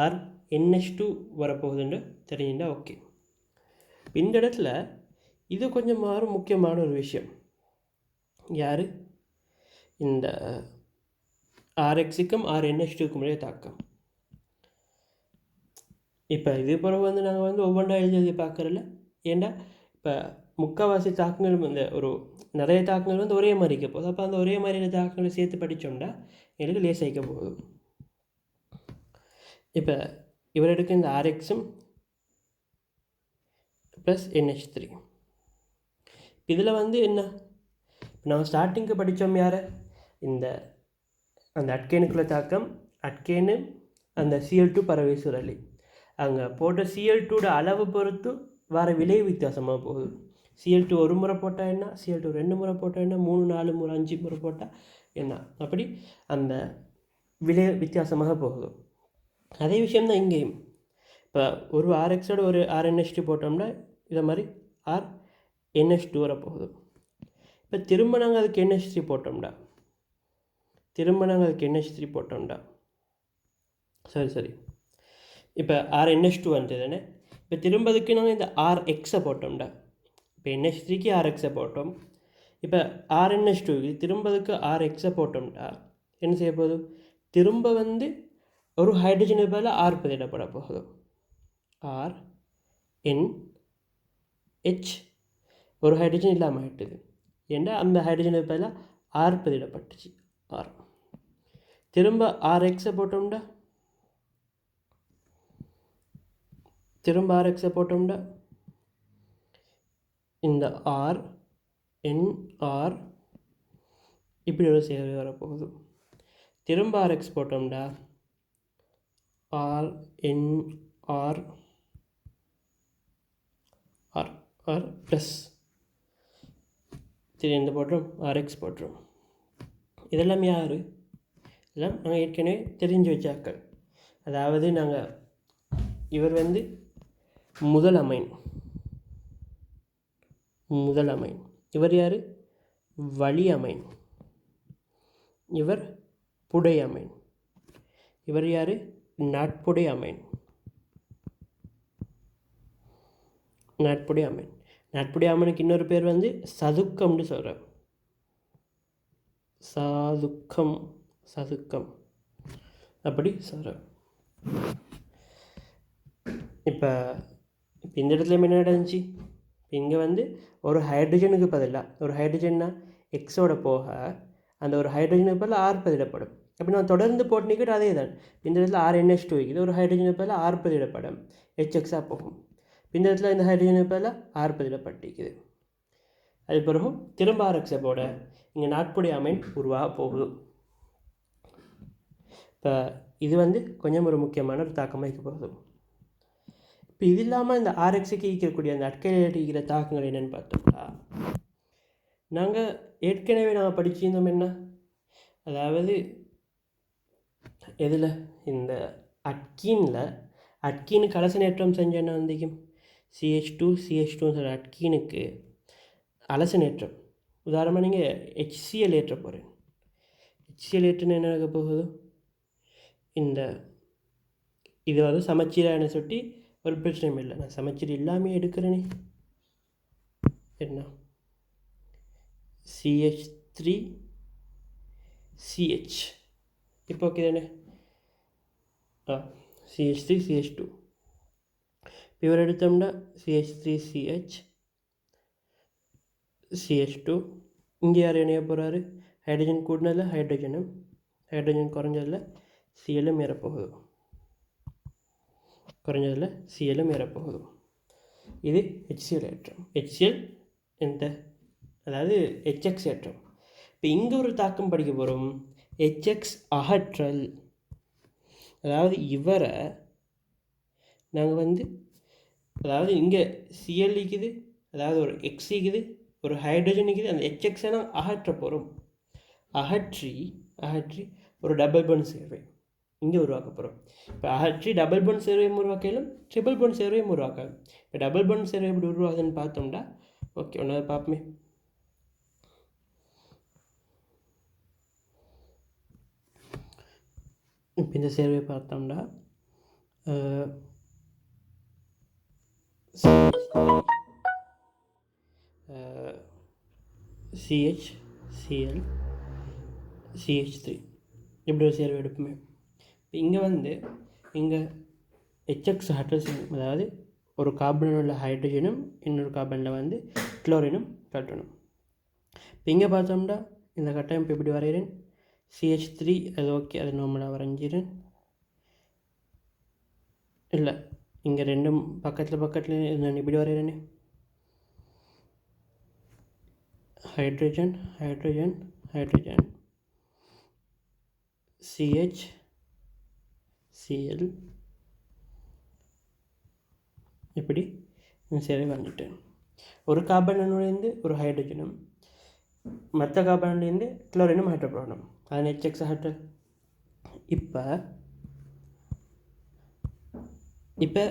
RNH2 வரப்போகுதுன்னு தெரிஞ்சுட்டா ஓகே. இந்த இடத்துல இது கொஞ்சம் முக்கியமான ஒரு விஷயம். யார் இந்த RXக்கும் RNH2க்கும் இடையே தாக்கம். இப்போ இது பிறகு வந்து நாங்கள் வந்து ஒவ்வொன்றா எழுதி பார்க்குறல, ஏண்டா இப்போ முக்கால்வாசி தாக்கங்கள் வந்து நிறைய தாக்கங்கள் வந்து ஒரே மாதிரி இருக்க போகுது. அப்போ அந்த ஒரே மாதிரியான தாக்கங்களை சேர்த்து படித்தோம்னா எங்களுக்கு லேசாயிக்க போகுது. இப்போ இவர் எடுக்க இந்த RXம் ப்ளஸ் NH3. இதில் வந்து என்ன, நம்ம ஸ்டார்டிங்க்கு படித்தோம் யாரை, அந்த அட்கேனுக்குள்ள தாக்கம், அட்கேனு அந்த Cl2 பறவை சுழலி. அங்கே போட்ட Cl2 அளவு பொறுத்து வர விலை வித்தியாசமாக போகுது. Cl2 ஒரு முறை போட்டால் என்ன, Cl2 2 முறை போட்டால் என்ன, 3 4 முறை 5 முறை போட்டால் என்ன, அப்படி அந்த விலை வித்தியாசமாக போகுது. அதே விஷயம்தான் இங்கேயும். இப்போ ஒரு RXோட ஒரு RNH2 போட்டோம்னா இதை மாதிரி RNH2 வரப்போகுது. இப்போ திரும்ப நாங்கள் அதுக்கு NH3 போட்டோம்டா, சரி இப்போ RNH2 வந்தது தானே. இப்போ திரும்ப அதுக்கு நாங்கள் இந்த RXை போட்டோம்டா. இப்போ NH3க்கு RXை போட்டோம். இப்போ RNH2க்கு திரும்ப அதுக்கு RXை போட்டோம்டா என்ன செய்ய போகுது, திரும்ப வந்து ஒரு ஹைட்ரஜன் பதில் R பதிலிடப்பட போகுது. RNH ஒரு ஹைட்ரஜன் இல்லாமல் ஆகிட்டுது. ஏன்னா அந்த ஹைட்ரஜன் பதிலாக R பதிலிடப்பட்டுச்சு. R திரும்ப RXை போட்டோம்டா, இந்த RNR இப்படி ஒரு சேர்வை வரப்போகுது. திரும்ப RX போட்டோம்டா, RNR R ப்ளஸ் இந்த போட்டுரும், RX போட்டுரும். இதெல்லாம் யார், இதெல்லாம் நாங்கள் ஏற்கனவே தெரிஞ்சு வச்சாக்கள். அதாவது நாங்கள் இவர் வந்து முதல் அமைன், இவர் யார், வழி அமைன், இவர் புடை அமைன், இவர் யார், நாட்புடை அமைன். நாட்புடை அமைனுக்கு இன்னொரு பேர் வந்து சதுக்கம்னு சொல்கிறேன். சதுக்கம் அப்படி சொல்கிறேன். இப்போ இந்த இடத்துல என்ன நடந்துச்சு, இங்கே வந்து ஒரு ஹைட்ரஜனுக்கு பதிலாக, ஒரு ஹைட்ரஜன்னா எக்ஸோட போக அந்த ஒரு ஹைட்ரஜனுக்கு பதிலாக R பதிலிடப்படும். அப்படி நான் தொடர்ந்து போட்டுனிக்கிட்டு அதே தான். இந்த இடத்துல RNH2 இருக்குது, ஒரு ஹைட்ரஜனுக்கு பதிலாக R பதிலிடப்படும், HXாக போகும். இந்த இடத்துல இந்த ஹைட்ரஜனுக்கு பதிலாக R பதிலிடப்பட்டிருக்குது. அது பிறகு திரும்ப RXை போட இங்கே நாட்புடை அமைன் உருவாக போகுது. இப்போ இது வந்து கொஞ்சம் ஒரு முக்கியமான ஒரு தாக்கமாக இருக்க போகுது. இப்போ இது இல்லாமல் இந்த RXக்கு ஈக்கக்கூடிய அந்த அட்கைலைட் ஈக்கிற தாக்கங்கள் என்னென்னு பார்த்தோம்னா, நாங்கள் ஏற்கனவே படிச்சிருந்தோம் என்ன, அதாவது எதில் இந்த அட்கீனுக்கு அலசனேற்றம் செஞ்சேன்னா வந்திக்கும் CH2 சொல்கிற அட்கீனுக்கு அலசனேற்றம். உதாரணமாக நீங்கள் HCl ஏற்ற போகிறேன். HCl ஏற்றுன்னு என்ன நடக்க போகுது, இது வந்து சமச்சீரான சொட்டி ஒரு பிரச்சனையும் இல்லை. நான் சமச்சீர் இல்லாமல் எடுக்கிறேனே என்ன, CH3 CH. இப்போ ஓகே தானே? CH3 CH2. இவர் எடுத்தோம்னா CH3 CH CH2. இங்கே யார் இணைய போகிறாரு? ஹைட்ரஜன் கூடினதில் ஹைட்ரஜனும், ஹைட்ரஜன் குறைஞ்சதில் சிஎல்லும் ஏறப்போகுது. குறைஞ்சதில் சிஎல்லும் ஏறப்போகுது. இது HCl ஏற்றம். HCl எந்த, அதாவது HX ஏற்றம். இப்போ இங்கே ஒரு தாக்கம் படிக்க போகிறோம், HX அகற்றல். அதாவது இவரை நாங்கள் அதாவது இங்கே சிஎல் இருக்குது, அதாவது ஒரு எக்ஸ் இருக்குது, ஒரு ஹைட்ரஜன் இருக்குது. அந்த HXஐ நாங்கள் அகற்ற போகிறோம். அகற்றி ஒரு டபுள் பாண்ட் சேர்வை இங்கே உருவாக்க போகிறோம். இப்போ அகற்றி டபுள் பாண்ட் சேர்வையும் உருவாக்கலாம், ட்ரிபிள் பாண்ட் சேர்வையும் உருவாக்கலாம். இப்போ டபுள் பாண்ட் சேர்வை எப்படி உருவாகுதுன்னு பார்த்தோம்னா, ஓகே ஒன்றாவது பார்ப்போமே. இப்போ இந்த சேர்வையை பார்த்தோம்னா CHCl CH3 இப்படி ஒரு சேர்வை எடுப்போமே. இப்போ இங்கே HX ஹைட்ரஸ், அதாவது ஒரு கார்பனில் உள்ள ஹைட்ரஜனும் இன்னொரு கார்பனில் குளோரினும் கட்டணும். இப்போ இங்கே பார்த்தோம்னா இந்த கட்டமைப்பு எப்படி வரைகிறேன்? CH3 அது ஓகே, அது நார்மலாக வரைஞ்சிறேன். இல்லை, இங்கே ரெண்டும் பக்கத்தில் நான் இப்படி வரைகிறேனே, ஹைட்ரஜன் CHCl இப்படி சரி வந்துட்டேன். ஒரு கார்பன்லேருந்து ஒரு ஹைட்ரஜனும் மற்ற கார்பன்லேருந்து குளோரினும் ஹைட்ரோபோனும், அது HX ஹைட்ரல். இப்போ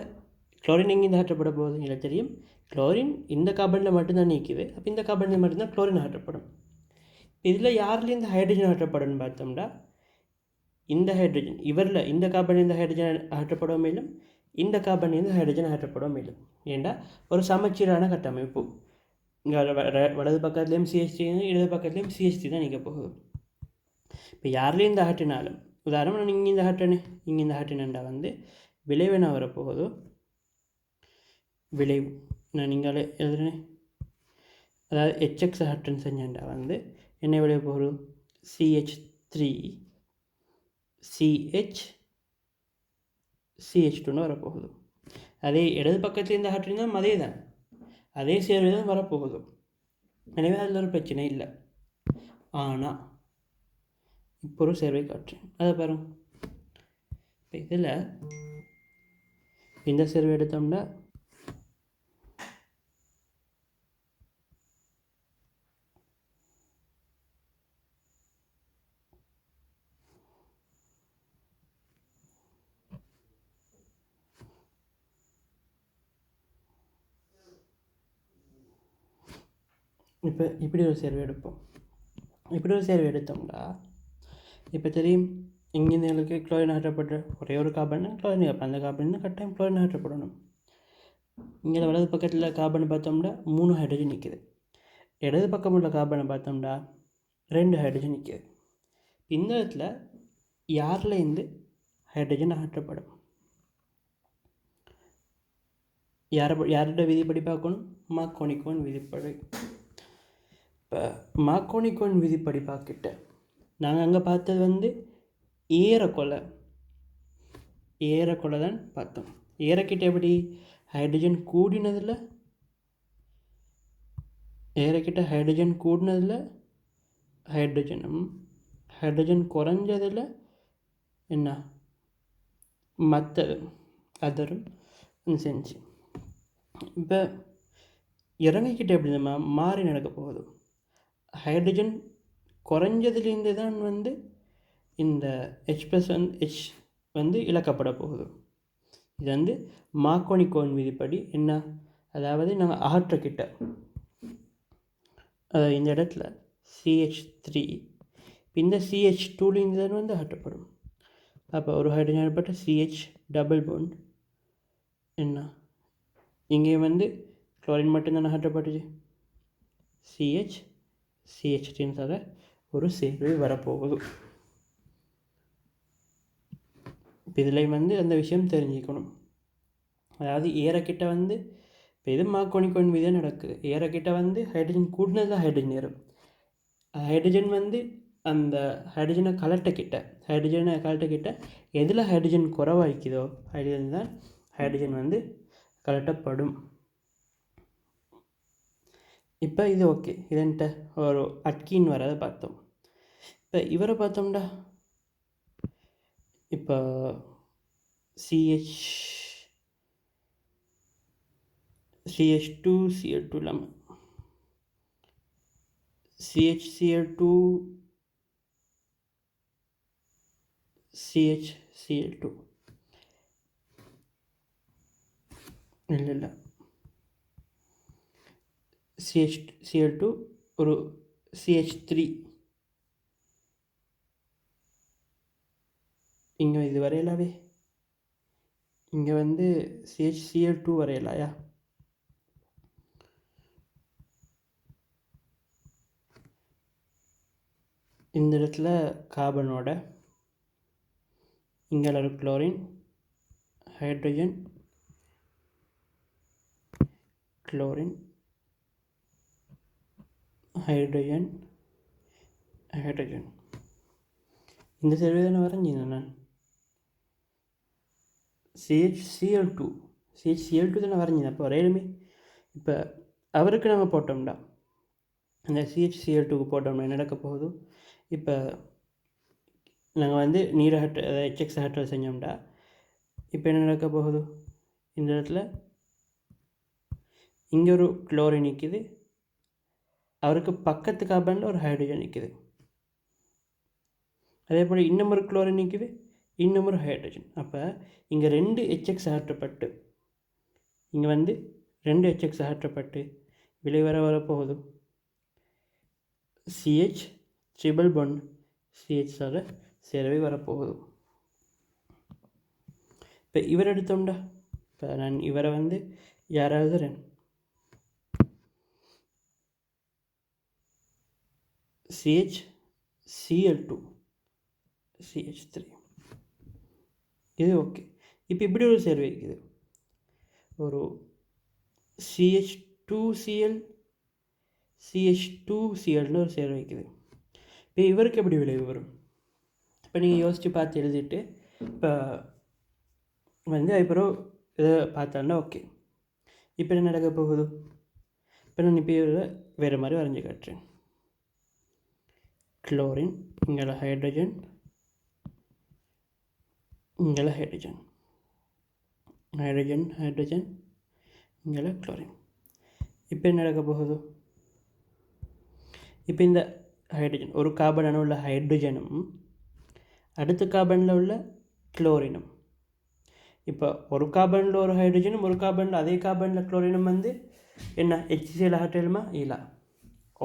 குளோரின் எங்கே ஹைட்ரப்பட போகுது? இல்லை தெரியும், குளோரின் இந்த கார்பனில் மட்டும்தான் நீக்குது. அப்போ இந்த கார்பனில் மட்டும்தான் குளோரின் ஹைட்ரப்படும். இதில் யார்லேருந்து ஹைட்ரஜன் ஹைட்ரப்படன்னு பார்த்தோம்னா, இந்த ஹைட்ரஜன் இவரில் இந்த கார்பன்லேருந்து ஹைட்ரஜன் ஹைட்ரப்படவும் மேலும், இந்த கார்பன்லேருந்து ஹைட்ரஜன் ஹைட்ரப்படவும் மேலும். ஏண்டா ஒரு சமச்சீரான கட்டமைப்பு. இங்கே வலது பக்கத்துலேயும் CH3, இடது பக்கத்துலேயும் CH3 தான் நீக்க போகுது. இப்போ யார்லேருந்து அகற்றினாலும், உதாரணம் நான் இங்கே இந்த அகற்றினண்டா விளைவு என்ன வரப்போகுதோ, விளைவு நான் நீங்களே எழுதுறேன். அதாவது HX அகற்றன் செஞ்சேன்டா என்ன விளைவு போகுது? CH3 CH2ன்னு வரப்போகுது. அதே இடது பக்கத்துலேருந்து அகற்றினாலும் அதே தான், அதே சேர்வை தான் வரப்போகுது. எனவே அதில் ஒரு பிரச்சனை இல்லை. ஆனால் இப்போ ஒரு சேர்வை காட்டுறேன், அதை பாருங்க. இப்போ இதில் இந்த சேர்வை எடுத்தோம்னா இப்போ இப்படி ஒரு சேர்வை எடுப்போம். இப்படி ஒரு சேர்வை எடுத்தோம்னா இப்போ தெரியும், இங்கேருந்து எங்களுக்கு குளோரின் அகற்றப்படுற ஒரே ஒரு கார்பன் குளோரின், அப்போ அந்த கார்பன் கட்டாயம் குளோரின் அகற்றப்படணும். இங்கே வலது பக்கத்தில் கார்பன் பார்த்தோம்னா 3 ஹைட்ரஜன் நிற்குது. இடது பக்கம் உள்ள கார்பனை பார்த்தோம்னா 2 ஹைட்ரஜன் நிற்குது. இந்த இடத்துல யார்லேருந்து ஹைட்ரஜன் அகற்றப்படும்? யாரோட விதிப்படி பார்க்கணும்? மார்க்கோனிக் விதிப்படி. இப்போ மார்க்கோனிக் விதிப்படி பார்க்கிட்ட நாங்கள் அங்கே பார்த்தது ஏறக்குள்ள தான் பார்த்தோம். ஏறக்கிட்ட எப்படி? ஹைட்ரஜன் கூடினதில் ஹைட்ரஜனும், ஹைட்ரஜன் குறைஞ்சதில் என்ன மற்றது அதரும் செஞ்சு. இப்போ இறங்கிக்கிட்ட எப்படி நம்ம மாறி நடக்க போகுது? ஹைட்ரஜன் குறைஞ்சதுலேருந்து தான் இந்த H+ இழக்கப்பட போகுது. இது மார்க்கோனிக் விதிப்படி என்ன, அதாவது நாங்கள் அகற்றக்கிட்ட, அதாவது இந்த இடத்துல CH3, இந்த CH2லேருந்து தான் அகற்றப்படும். அப்போ ஒரு ஹைட்ரஜன் ஏற்பட்ட CH டபுள் பாண்ட் என்ன, இங்கே குளோரின் மட்டும்தான் அகற்றப்பட்டுச்சு, CH3 ஒரு சேர்வை வரப்போகுது. இப்போ இதில் வந்து அந்த விஷயம் தெரிஞ்சுக்கணும். அதாவது ஏறக்கிட்ட வந்து இப்போ இது மாக்கோனிக்கோன் மீதே நடக்குது. ஏறக்கிட்ட வந்து ஹைட்ரஜன் கூட்டினது தான் ஹைட்ரஜன் ஏறும். ஹைட்ரஜன் வந்து அந்த ஹைட்ரஜனை கலட்டக்கிட்ட எதில் ஹைட்ரஜன் குறைவாய்க்குதோ ஹைட்ரஜன் தான் ஹைட்ரஜன் வந்து கலட்டப்படும். இப்போ இது ஓகே. இதன்ட்ட ஒரு அட்கின் வரதை பார்த்தோம். இப்போ இவரை பார்த்தோம்டா, இப்போ CH2Cl2 இல்லாமல் CHCl2 CHCl2 இல்லை CHCl2 ஒரு CH3 இங்கே இது வரையலாவே. இங்கே வந்து CHCl2 வரையலாயா? இந்த இடத்துல கார்பனோட இங்கே ஒரு chlorine, hydrogen, chlorine, hydrogen, hydrogen. இந்த சேர்வை தானே வரைஞ்சிங்க நான். CHCl2 தானே வரைஞ்சிங்க. அப்போ வரையிலுமே இப்போ அவருக்கு நம்ம போட்டோம்டா, அந்த CHCl2க்கு போட்டோம்னா என்ன நடக்க போகுது? இப்போ நாங்கள் வந்து நீர் HX அகற்றல் செஞ்சோம்டா, இப்போ என்ன நடக்க போகுது? இந்த இடத்துல இங்கே ஒரு குளோரின் நிற்கிது, அவருக்கு பக்கத்து கார்பனில் ஒரு ஹைட்ரஜன் நிற்கிது. அதே போல் இன்னும் ஒரு குளோரின் நிற்கிது, இன்னும் ஒரு ஹைட்ரஜன். அப்போ இங்கே 2 HX அகற்றப்பட்டு இங்கே வந்து 2 HX அகற்றப்பட்டு விலை வரப்போகுது CH triple bond CH Servai வரப்போகுது. இப்போ இவர் எடுத்தோம்டா, இப்போ நான் இவரை வந்து யாராவது CHCl2 CH3 இது ஓகே. இப்போ இப்படி ஒரு சேர்வை இருக்குது, ஒரு CH2Cl CH2Clன்னு ஒரு சேர்வை வைக்குது. இப்போ இவருக்கு எப்படி விளைவு வரும்? இப்போ நீங்கள் யோசித்து பார்த்து எழுதிட்டு இப்போ வந்து அப்புறம் இதை பார்த்தாண்டா ஓகே. இப்போ என்ன நடக்க போகுது? இப்போ நான் இப்போ வேறு மாதிரி வரைஞ்சி காட்டுறேன். குளோரின், இங்கே ஹைட்ரஜன், இங்கே ஹைட்ரஜன், ஹைட்ரஜன், ஹைட்ரஜன், இங்கே குளோரின். இப்போ என்ன நடக்க போகுது? இப்போ இந்த ஹைட்ரஜன் ஒரு கார்பனில் உள்ள ஹைட்ரஜனும் அடுத்த கார்பனில் உள்ள குளோரினும், இப்போ ஒரு கார்பனில் ஒரு ஹைட்ரஜனும் ஒரு கார்பனில் அதே கார்பனில் குளோரினும் வந்து என்ன HCl அகற்றலுமா? இல்லை.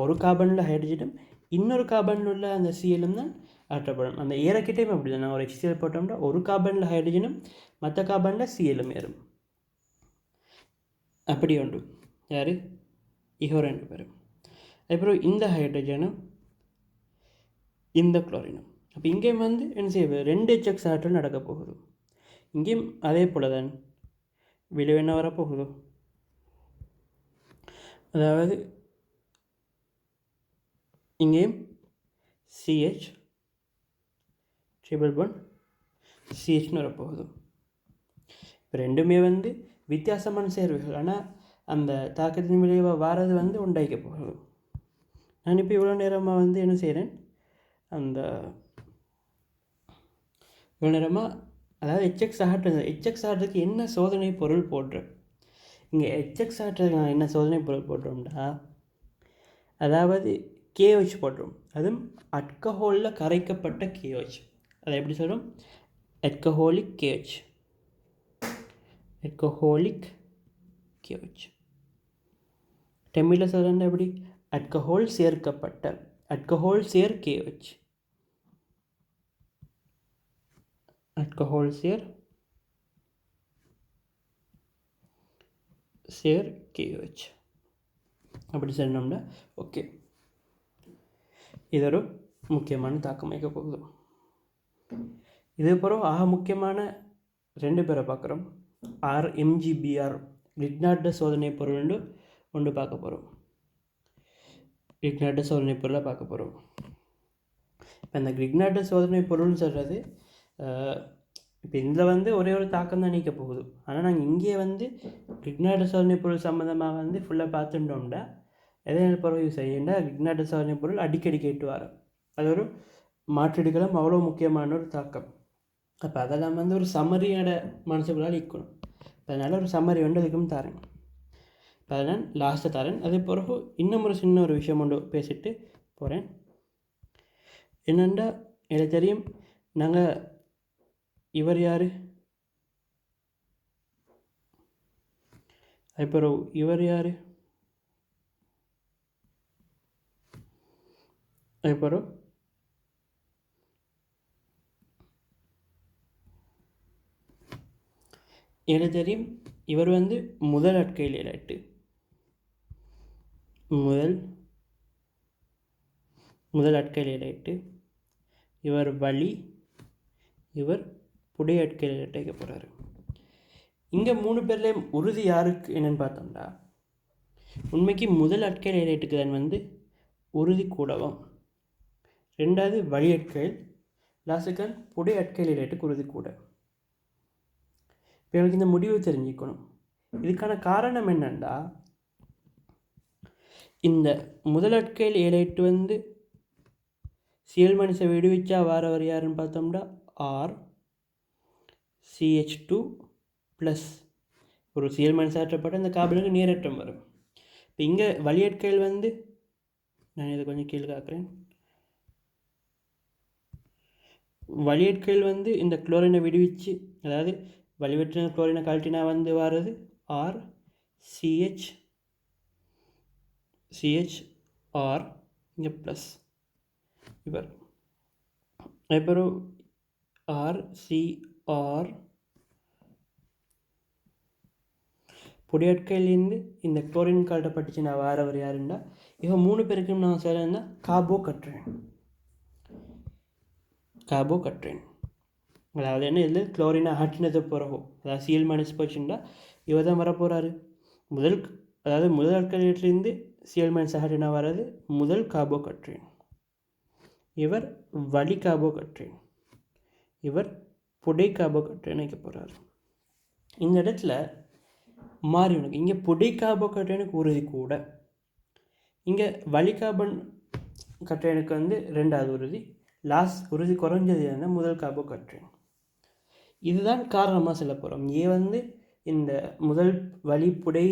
ஒரு கார்பனில் ஹைட்ரஜனும் இன்னொரு கார்பனில் உள்ள அந்த சிஎலும் தான் அகற்றப்படும். அந்த ஏறக்கிட்டையும் அப்படி தான். நான் ஒரு HCl போட்டோம்னா ஒரு கார்பனில் ஹைட்ரஜனும் மற்ற கார்பனில் சிஎலும் ஏறும். அப்படி உண்டு. யார்? இஹோ 2 பேரும். அப்புறம் இந்த ஹைட்ரஜனும் இந்த குளோரினும். அப்போ இங்கேயும் வந்து என்ன செய்வது? 2 HX அகற்றல் நடக்க போகுது. இங்கேயும் அதே போல தான் விளைவு என்ன வரப்போகுது? அதாவது இங்கேயும் CH ட்ரிபிள் பாண்ட் CHன்னு வரப்போகுது. இப்போ ரெண்டுமே வந்து வித்தியாசமான சேர்வுகள், ஆனால் அந்த தாக்கத்தின் விளைவாக வாரது வந்து உண்டாய்க்க போகுது. நான் இப்போ இவ்வளோ நேரமாக வந்து என்ன செய்கிறேன், அந்த இவ்வளோ நேரமாக அதாவது HX ஆகிறதுக்கு என்ன சோதனை பொருள் போடுறேன். இங்கே HX ஆகிறதுக்கு நான் என்ன சோதனை பொருள் போடுறோம்டா, அதாவது KOH போடுறோம். அதுவும் அல்கஹாலில் கரைக்கப்பட்ட KOH. அதை எப்படி சொல்கிறோம்? Alcoholic KOH. Alcoholic KOH. தமிழில் சொல்கிறேன் எப்படி? அல்கஹால் சேர்க்கப்பட்ட அல்கஹால் சேர் KOH. அல்கஹால் சேர் KOH அப்படி சொன்னோம்னா ஓகே. இது ஒரு முக்கியமான தாக்கம் வைக்க போகுது. இது பிறகு முக்கியமான 2 பேரை பார்க்குறோம். RMGBR கிரிக்னார்ட் சோதனை பொருள் ஒன்று பார்க்க போகிறோம். கிரிக்னார்ட் சோதனை பொருளை பார்க்க போகிறோம். இப்போ இந்த கிரிக்னார்ட் சோதனை பொருள்னு சொல்கிறது இப்போ இதில் ஒரே ஒரு தாக்கம் தான் நீக்க போகுது. ஆனால் நாங்கள் இங்கே கிரிக்னார்ட் சோதனை பொருள் சம்மந்தமாக ஃபுல்லாக பார்த்துட்டோம்னா எதை பிறகு யூஸ் செய்யண்டா கிரிக்னார்ட் சோதனை பொருள் அடிக்கடி கேட்டு வரோம். அது ஒரு மாற்றீடுகளும் அவ்வளோ முக்கியமான ஒரு தாக்கம். அப்போ அதெல்லாம் ஒரு சம்மரியோட மனசுக்குள்ளால் இருக்கணும். அதனால் ஒரு சம்மரி அதுக்கும் தரேன். இப்போ அதனால் லாஸ்ட்டை தரேன். அதே பிறகு இன்னும் ஒரு சின்ன ஒரு விஷயம் ஒன்று பேசிட்டு போகிறேன். என்னென்னா எனக்கு தெரியும் நாங்கள் இவர் யார், அதுக்கப்புறம் இவர் யார், அதுக்கப்புறம் எனக்கு தெரியும் இவர் முதல் அட்கையில் இல்லாட்டு முதல் அட்கையில் இல்லாட்டு இவர் வழி, இவர் புடை அட்கையில் இல்லாட்ட போகிறாரு. இங்கே 3 பேர்லேயும் உறுதி யாருக்கு என்னென்னு பார்த்தோம்னா உண்மைக்கு முதல் அட்கையில் இல்லாட்டுக்கு தான் உறுதி கூடவும், 2வது வழி அட்கையில், லாஸ்ட்டுக்கு புடை அட்கையில் இல்லாட்டுக்கு உறுதி கூட. இப்போ எனக்கு இந்த முடிவு தெரிஞ்சுக்கணும். இதுக்கான காரணம் என்னென்னா இந்த முதலட்கையில் 7 சிஎல் மனுஷை விடுவிச்சா வாரவர் யாருன்னு பார்த்தோம்னா RCH2 ப்ளஸ் ஒரு சிஎல் மனுஷ ஆற்றப்பட்ட இந்த கார்பனுக்கு நீரேற்றம் வரும். இப்போ இங்கே வழியட்கையில் நான் இதை கொஞ்சம் கீழே காக்கிறேன். வழியட்கையில் இந்த குளோரினை விடுவிச்சு, அதாவது வழிவற்றின குளோரினை கழட்டினா வாரது CHR இங்கே ப்ளஸ் இவர், அப்புறம் RCR பொடியாட்கையிலேருந்து இந்த குளோரின் கழட்டப்பட்டுச்சுன்னா வாரவர் யாருன்னா இவன் 3 பேருக்கும் நான் சொல்ல கார்போகட்ரேன். அதாவது என்ன இதில் குளோரினை ஆற்றினது பிறகு, அதாவது சிஎல் மைனஸ் போச்சுன்னா இவர் தான் வரப்போகிறாரு. முதல் அட்கையிலேருந்து சிஎல் மைனஸ் ஆற்றினா வர்றது முதல் கார்போகட்ரேன். இவர் வழி கார்போகட்ரேன், இவர் புடை கார்போகட்ரேன் வைக்க போகிறார். இந்த இடத்துல மாறி உனக்கு இங்கே புடை கார்போகட்ரேனுக்கு உறுதி கூட, இங்கே வழி கார்பன் கட்ரேனுக்கு 2வது உறுதி, லாஸ்ட் உறுதி குறைஞ்சது முதல் கார்போகட்ரேன். இதுதான் காரணமாக சொல்ல போகிறோம். இந்த முதல் வழி புடை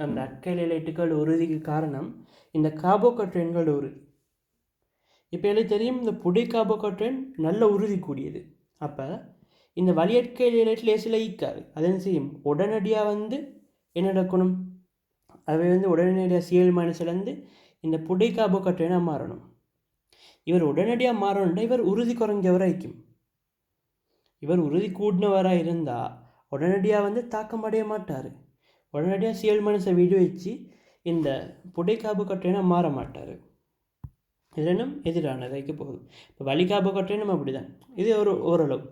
அந்த அட்கைலேட்டுகள் உறுதிக்கு காரணம் இந்த கார்போகட்ரேன்கள் உறுதி. இப்போ எனக்கு தெரியும் இந்த புடை கார்போகட்ரேன் நல்ல உறுதி கூடியது. அப்போ இந்த வழி அட்கைலேட்டில் லேசில் ஈக்காது. அது என்ன செய்யும், உடனடியாக என்ன நடக்கணும், அவை உடனடியாக சிஎல் மைனஸ்லேருந்து இந்த புடை கார்போகட்ரேனாக மாறணும். இவர் உடனடியாக மாறணும்னா இவர் உறுதி குறைஞ்சவராக இருக்கும். இவர் உறுதி கூடினவராக இருந்தால் உடனடியாக தாக்கம் அடைய மாட்டார். உடனடியாக சிஎல் மைனஸை விடுவிச்சு இந்த புடை கார்போகட்ரேனாக மாற மாட்டார். இதனும் எதிரானது வைக்க போகுது. இப்போ வழி கார்போகட்ரேனும் அப்படி தான். இது ஓரளவு,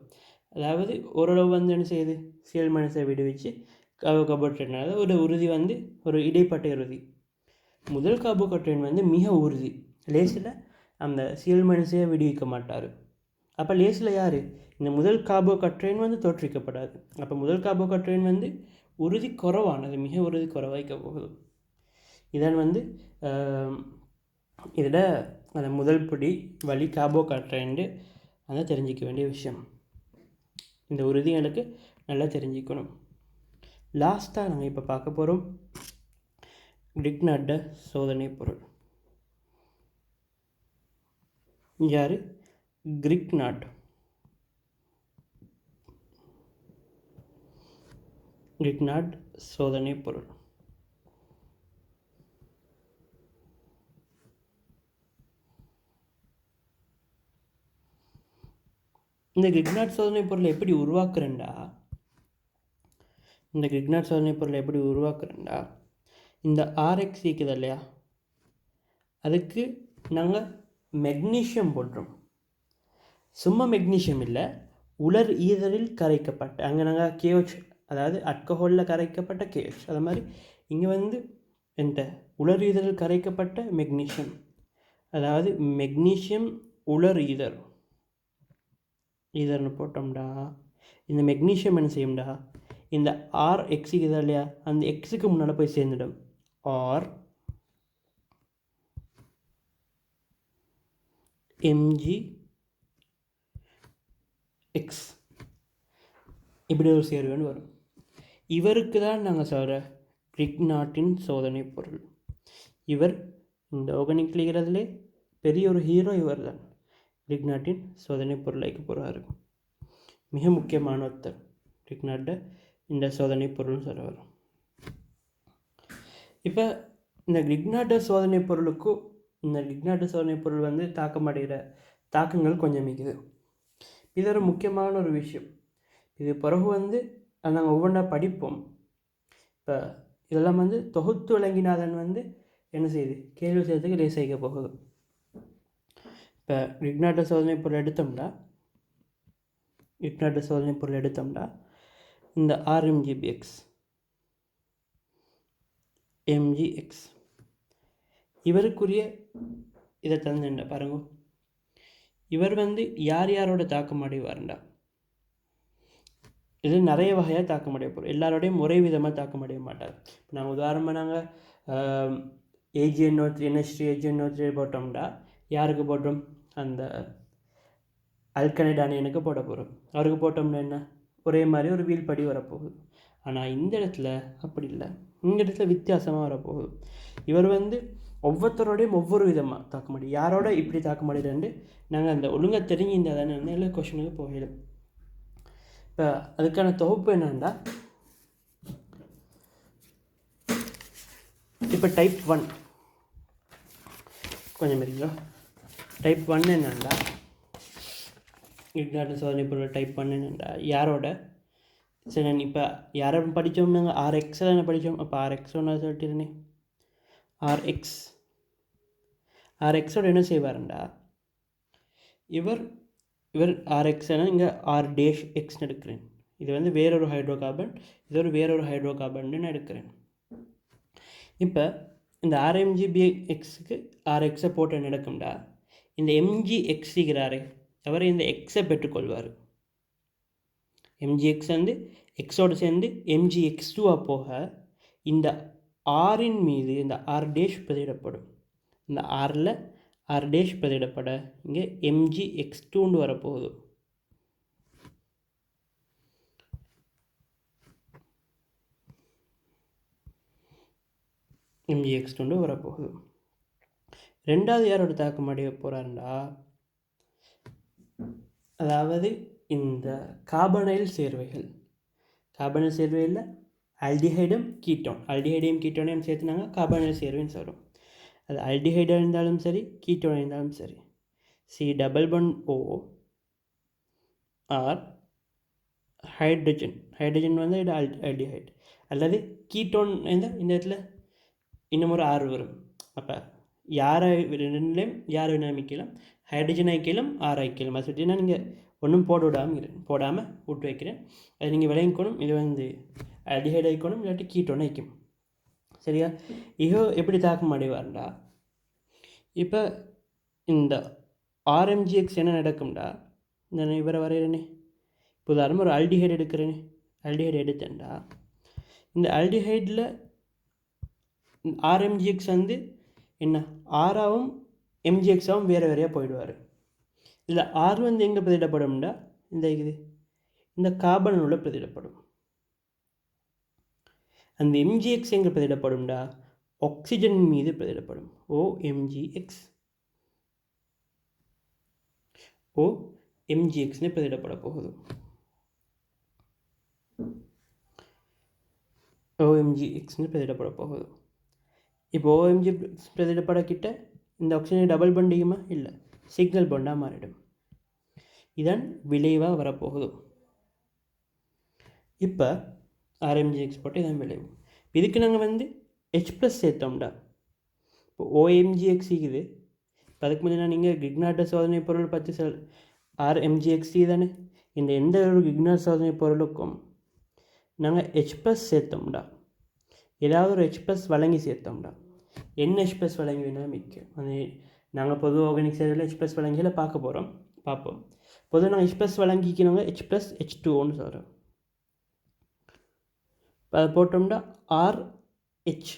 அதாவது ஓரளவு என்ன செய்யுது, சிஎல் மைனஸை விடுவிச்சு கார்போகட்ரேனால ஒரு உறுதி ஒரு இடைப்பட்ட உறுதி. முதல் கார்போகட்ரேன் மிக உறுதி, லேசில் அந்த சிஎல் மைனஸையே விடுவிக்க மாட்டார். அப்போ லேசில் யார், இந்த முதல் கார்போகட்ரேன் தோற்றுவிக்கப்படாது. அப்போ முதல் கார்போகட்ரேன் உறுதி குறைவானது, மிக உறுதி குறைவாய்க்க போகுது. இதான் இதில் அந்த முதல் படி வழி கார்போகட்ரேன் அதை தெரிஞ்சிக்க வேண்டிய விஷயம். இந்த உறுதிகளுக்கு நல்லா தெரிஞ்சுக்கணும். லாஸ்ட்டாக நாங்கள் இப்போ பார்க்க போகிறோம் கிரிக்னார்ட் சோதனை பொருள். யார், கிரிக்னார்ட் சோதனை பொருள். இந்த கிரிக்னார்ட் சோதனை பொருளை எப்படி உருவாக்குறேன்டா, இந்த RX இருக்குது இல்லையா, அதுக்கு நாங்கள் மெக்னீஷியம் போடுறோம். சும்மா மெக்னீஷியம் இல்லை, உலர் ஈதரில் கரைக்கப்பட்ட, அங்கே நாங்கள் கேஹெச், அதாவது அல்கஹாலில் கரைக்கப்பட்ட கேஹெச், அது மாதிரி இங்கே வந்து எந்த உலர் ஈதரில் கரைக்கப்பட்ட மெக்னீஷியம், அதாவது மெக்னீஷியம் உலர் ஈதர்னு போட்டோம்டா இந்த மெக்னீஷியம் என்ன செய்யும்டா, இந்த ஆர் எக்ஸு இதா இல்லையா, அந்த எக்ஸுக்கு முன்னால் போய் சேர்ந்துடும். ஆர் எம்ஜி எக்ஸ் இப்படி ஒரு சேர்வேன்னு வரும். இவருக்கு தான் நாங்கள் சொல்கிற கிரிக்னாட்டின் சோதனை பொருள். இவர் இந்த ஆர்கானிக் கிளிக்கிறதுலே பெரிய ஒரு ஹீரோ இவர் தான். கிரிக்னாட்டின் சோதனை பொருளைக்கு போகிறாரு. மிக முக்கியமான ஒருத்தர் கிரிக்னாட்டை இந்த சோதனை பொருள்னு சொல்லுவார். இப்போ இந்த கிரிக்னாட்ட சோதனை பொருளுக்கும் இந்த கிரிக்னாட்ட சோதனை பொருள் வந்து தாக்கமடைகிற தாக்கங்கள் கொஞ்சம் மிகுது. இது ஒரு முக்கியமான ஒரு விஷயம். இது பிறகு வந்து நாங்கள் ஒவ்வொன்றா படிப்போம். இப்போ இதெல்லாம் வந்து தொகுத்து வழங்கினாதன் வந்து என்ன செய்யுது, கேள்வி செய்யறதுக்கு லேசாக போகுது. இப்போ கிரிக்னாட்ட சோதனை பொருள் எடுத்தோம்னா இந்த ஆர்எம்ஜிபிஎக்ஸ் எம்ஜிஎக்ஸ் இவருக்குரிய இதை தந்துண்ட பாருங்க. இவர் வந்து யார் யாரோட தாக்கம் அடைவார்ண்டா, இது நிறைய வகையாக தாக்கம் அடைய போகிறோம். எல்லாரோடையும் ஒரே விதமாக தாக்கம் அடைய மாட்டார். இப்போ நாங்கள் உதாரணமாக நாங்கள் AgNO3 NH3 AgNO3 போட்டோம்டா யாருக்கு போட்டோம், அந்த அல்கனைடு அயனுக்கு போட போகிறோம். அவருக்கு போட்டோம்னா என்ன, ஒரே மாதிரி ஒரு வீழ்படி வரப்போகுது. ஆனால் இந்த இடத்துல அப்படி இல்லை, இந்த இடத்துல வித்தியாசமாக வரப்போகுது. இவர் வந்து ஒவ்வொருத்தரோடையும் ஒவ்வொரு விதமாக தாக்க முடியும். யாரோட இப்படி தாக்க முடியுதுன்னு நாங்கள் அந்த ஒழுங்காக தெரிஞ்சிருந்தால் தானே நல்ல கொஷனுக்கு போயிடும். இப்போ அதுக்கான தொகுப்பு என்னன்னா, இப்போ டைப் 1 கொஞ்சம் இருக்கீங்களா, டைப் 1 என்னண்டா, கிரிக்னாட்ட சோதனை பொருள் டைப் 1 என்னண்டா யாரோட, சரி நான் இப்போ யாரை படித்தோம், நாங்கள் RX தானே படித்தோம். அப்போ RX ஒன்று சொல்லிட்டுருந்தே, RXோட என்ன செய்வாருண்டா, இவர் RX இங்கே R'(X) எடுக்கிறேன். இது வந்து வேறொரு ஹைட்ரோ கார்பன், இது ஒரு வேறொரு ஹைட்ரோ கார்பன் நான் எடுக்கிறேன். இப்போ இந்த RMGBXக்கு RXை போட்டு என்ன நடக்கும்டா, இந்த MGXங்கிறாரே அவரை இந்த எக்ஸை பெற்றுக்கொள்வார். MGX வந்து எக்ஸோடு சேர்ந்து MGX2 போக இந்த ஆரின் மீது இந்த R' பதிவிடப்படும். இந்த ஆரில் R' பதிவிடப்பட இங்கே MGX2 வரப்போகுது. MGX2 வரப்போகுது. ரெண்டாவது யாரோட தாக்கம் அடைய போகிறாருண்டா, அதாவது இந்த கார்பனைல் சேர்வையில் ஆல்டிஹைடும் ஆல்டிஹைடையும் கீட்டோனையும் சேர்த்து நாங்கள் கார்பனைல் சேர்வைன்னு சொல்கிறோம். அது ஆல்டிஹைடாக இருந்தாலும் சரி, கீட்டோனாக இருந்தாலும் சரி, C++O ஆர் ஹைட்ரஜன் வந்து இது ஆல்டிஹைட், அல்லது கீட்டோன் இருந்தால் இந்த இடத்துல இன்னும் ஒரு R வரும். அப்போ ரெண்டுலேயும் யார் வேணால் அமைக்கலாம், ஹைட்ரஜன் ஐக்கலாம், R ஐக்கலாம். அது சொல்லிட்டு நான் நீங்கள் ஒன்றும் போடாமல் விட்டு வைக்கிறேன். அது நீங்கள் விளங்கிக்கணும். இது வந்து ஆல்டிஹைட் ஐக்கணும், இல்லாட்டி கீட்டோன் ஐக்கும். சரியா? இதோ எப்படி தாக்கம் அடைவார்டா, இப்போ இந்த RMGX என்ன நடக்கும்டா, இந்த இவரை வரைகிறேனே, இப்போ உதாரணமாக ஒரு ஆல்டிஹைடு எடுக்கிறேனே, ஆல்டிஹைடு எடுத்தேன்டா, இந்த ஆல்டிஹைடில் RMGX வந்து என்ன ஆராவும் MGXாவும் வேறையாக போயிடுவார். இதில் R வந்து எங்கே பதிலிடப்படும்டா, இந்த கார்பன் உள்ள பதிலிடப்படும். அந்த MGX எங்கே பதிலிடப்படும்டா, ஆக்சிஜன் மீது பதிலிடப்படும். OMGXன்னு பதிலிடப்பட போகுது. OMGXன்னு பதிலிடப்பட போகுது. இப்போ OMGX பதிலிடப்படக்கிட்ட இந்த ஆக்சிஜனை டபுள் பண்டியுமா, இல்லை, சிக்னல் பாண்டாக மாறிடும். இதன் விளைவாக வரப்போகுது. இப்போ RMGX போட்டு இதான் விளைவு. இதுக்கு நாங்கள் வந்து H+ சேர்த்தோம்டா, இப்போ OMGX இருக்குது, அதுக்கு முன்னாடி நீங்கள் கிக்னாட்ட சோதனை பொருள் பற்றி RMGXT தானே. இந்த எந்த ஒரு கிக்னாட் சோதனை பொருளுக்கும் நாங்கள் H+ சேர்த்தோம்டா, ஏதாவது ஒரு H+ வழங்கி சேர்த்தோம்டா, என்ன H+ வழங்கி வேணால் மிக்க அது நாங்கள் பொது ஆர்கானிக் சேர்வில் H+ வழங்கியில் பார்ப்போம். பொதுவாக நாங்கள் H+ வழங்கிக்கணுங்க H+H2Oன்னு சொல்கிறோம். இப்போ அதை போட்டோம்னா RH,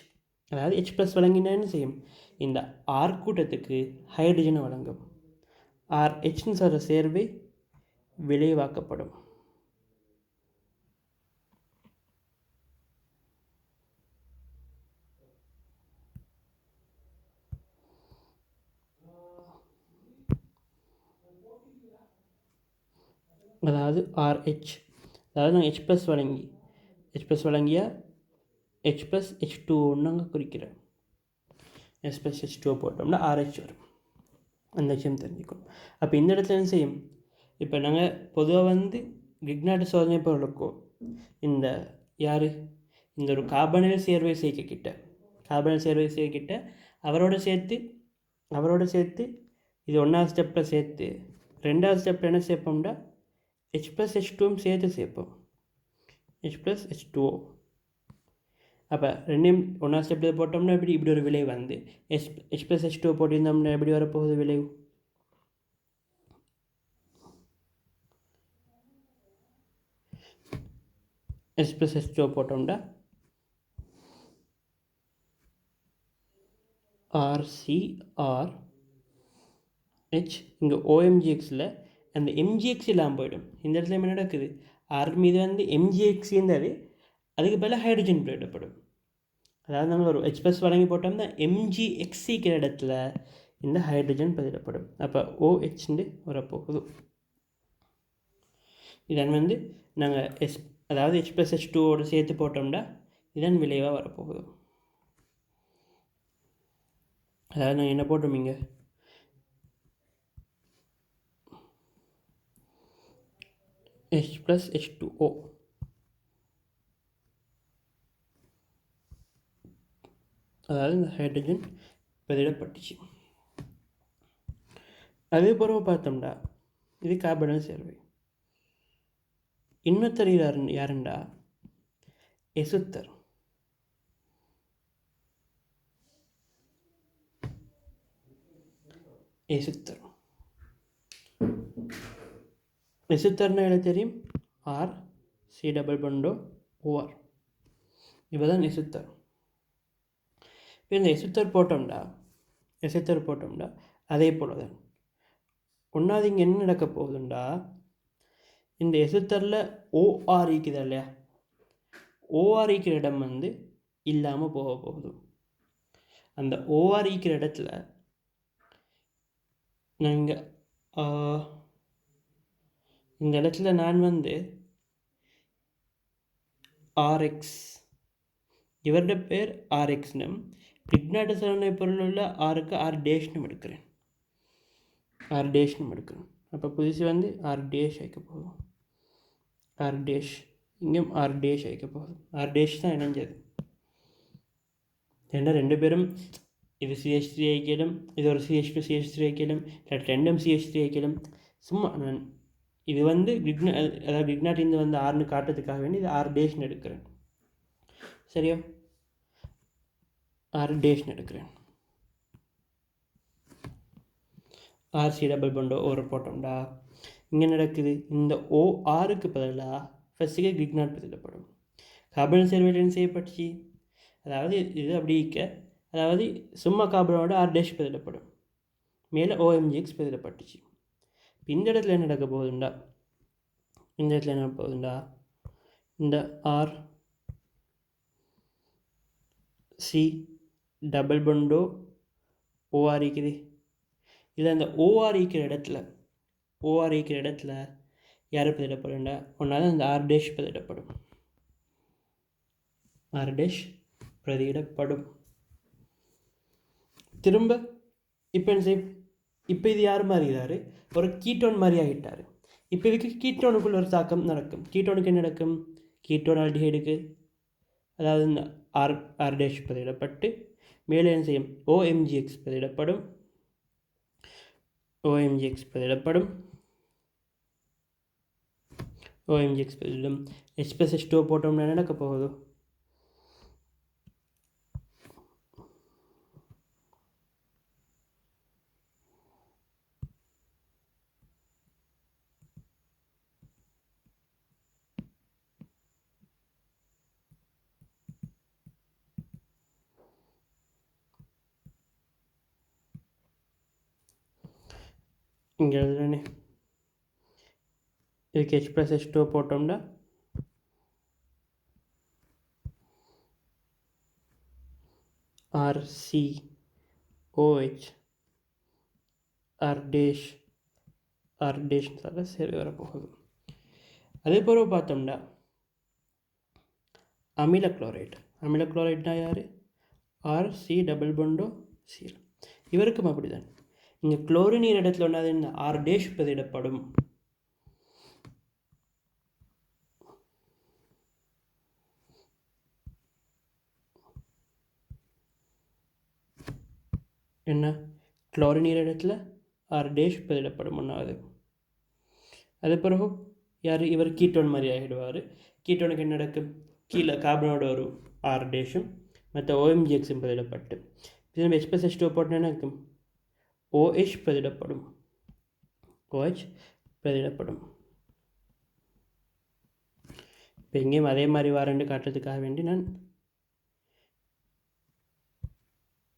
அதாவது H+ வழங்கினா என்ன செய்யும், இந்த R கூட்டத்துக்கு ஹைட்ரஜனை வழங்கும். RHன்னு சொல்கிற சேர்வை விளைவாக்கப்படும். அதாவது RH, அதாவது நாங்கள் H+ வழங்கிய H+H2Oன்னு நாங்கள் குறிக்கிறோம். H+H2O போட்டோம்னா RH வரும். அந்த விஷயம் தெரிஞ்சுக்கணும். அப்போ இந்த இடத்துல என்ன செய்யும், இப்போ நாங்கள் பொதுவாக கிக்னாட் சோதனை பொருளுக்கோ இந்த இந்த ஒரு கார்பனைல் சேர்வை சேர்க்கிட்ட அவரோட சேர்த்து இது 1வது ஸ்டெப்பில் சேர்த்து 2வது ஸ்டெப்பில் என்ன சேர்ப்போம்னா H+H2O சேர்த்து சேர்ப்போம். H+H2O. அப்போ ரெண்டையும் 1வது ஸ்டெப்பில் போட்டோம்னா இப்படி ஒரு விளைவு H+H2O போட்டிருந்தோம்னா எப்படி வரப்போகுது விளைவு, H+H2O போட்டோம்னா RCRH. இங்கே OMGXயில் அந்த MGX இல்லாமல் போயிடும். இந்த இடத்துல என்ன நடக்குது, R மீது MGX இருந்தால் அதுக்கு பதிலாக ஹைட்ரஜன் வெளியிடப்படும். அதாவது நாங்கள் ஒரு H+ வழங்கி போட்டோம்னா MGXிக்கிற இடத்துல இந்த ஹைட்ரஜன் பதிலிடப்படும். அப்போ OHன்னு வரப்போகுது. இதன் நாங்கள் அதாவது H+H2ஓடு சேர்த்து போட்டோம்னா இதன் விளைவாக வரப்போகுது. அதாவது நாங்கள் என்ன போட்டோம் இங்கே H+H2O, அதாவது இந்த ஹைட்ரஜன் பதிலிடப்பட்டுச்சு. அதே பிறகு பார்த்தோம்னா இது கார்பனைல் சேர்வை. இன்னொருத்தர் யாருண்டா எசுத்தர். எசுத்தர்னா என்ன தெரியும், RC+OR, இவதான் எசுத்தர். இப்போ இந்த எசுத்தர் போட்டோம்னா அதே போல தான் 1வது இங்கே என்ன நடக்க போகுதுண்டா, இந்த எசுத்தரில் OR இருக்குது இல்லையா, OR இருக்கிற இடம் இல்லாமல் போக போகுது. அந்த OR இருக்கிற இடத்துல நாங்கள் இந்த இடத்துல நான் RX, இவருடைய பேர் RXன்னு கிக்னாட் சோதனை பொருள் உள்ள Rக்கு R' எடுக்கிறேன். அப்போ புதுசு R' வைக்க போதும். இங்கேயும் R' வைக்க போகுது. R' தான் இணைஞ்சது. ஏன்னா 2 பேரும் இது CH3 வைக்கலும், இது ஒரு CH2 CH3 வைக்கலும், இல்லை 2 CH3 வைக்கலும். சும்மா நான் இது அதாவது கிக்னாட் இந்த Rன்னு காட்டுறதுக்காக வேண்டி இது R' எடுக்கிறேன். சரியா, R' எடுக்கிறேன். RC+OR போட்டோம்டா இங்கே நடக்குது, இந்த ORக்கு பதிலாக ஃபஸ்ட்டுக்கு கிக்னாட் பதிலிடப்படும். கார்பன் சேர்வையில் என்ன செய்யப்பட்டுச்சு, அதாவது இது அப்படி அதாவது சும்மா கார்பனோட R' பதிலிடப்படும், மேலே OMGX பதிலிடப்பட்டுச்சு. இந்த இடத்துல என்ன நடக்க போகுதுண்டா, இந்த RC+OR இருக்குது. இதில் அந்த OR இருக்கிற இடத்துல யார் பதிலிடப்படும்டா, ஒன்றாவது அந்த R' பதிலிடப்படும். திரும்ப இப்போ என்ன செய்யும், இப்போ இது யார் மாறிடுறாரு, ஒரு கீட்டோன் மாதிரி ஆகிட்டார். இப்போ இதுக்கு கீட்டோனுக்குள்ள ஒரு தாக்கம் நடக்கும். கீட்டோனுக்கு என்ன நடக்கும், கீட்டோன் ஆல்டிஹைடுக்கு அதாவது இந்த R' பதிலிடப்பட்டு மேலே என்ன செய்யும், OMGX பதிலிடப்படும். OMgx பதிலிடப்படும். OMgx பதிலிடும் H+H2O போட்டோம்னா என்ன நடக்க போகுது? இங்கே எழுதுறேனே, இதுக்கு H+H2O போட்டோம்னா RCOH R' சரி வரப்போகுது. அதே போல் பார்த்தோம்னா அமில குளோரைட்னா யார்? RC double Bando Cl. இவருக்கும் அப்படிதான். இங்கே குளோரினீர் இடத்துல ஒன்றாது என்ன R' பதிலிடப்படும். என்ன குளோரினீர் இடத்துல R' பதிலிடப்படும் ஒன்றாவது. அது பிறகு யார்? இவர் கீட்டோன் மாதிரி ஆகிடுவார். கீட்டோனுக்கு என்ன நடக்கும்? கீழே கார்பனோட ஒரு R' மற்ற OMgx பதிலிடப்பட்டு H+H2O போட்டு என்ன இருக்கும்? OH பதிலிடப்படும். இப்போ இங்கேயும் அதே மாதிரி வாரண்டு காட்டுறதுக்காக வேண்டி நான்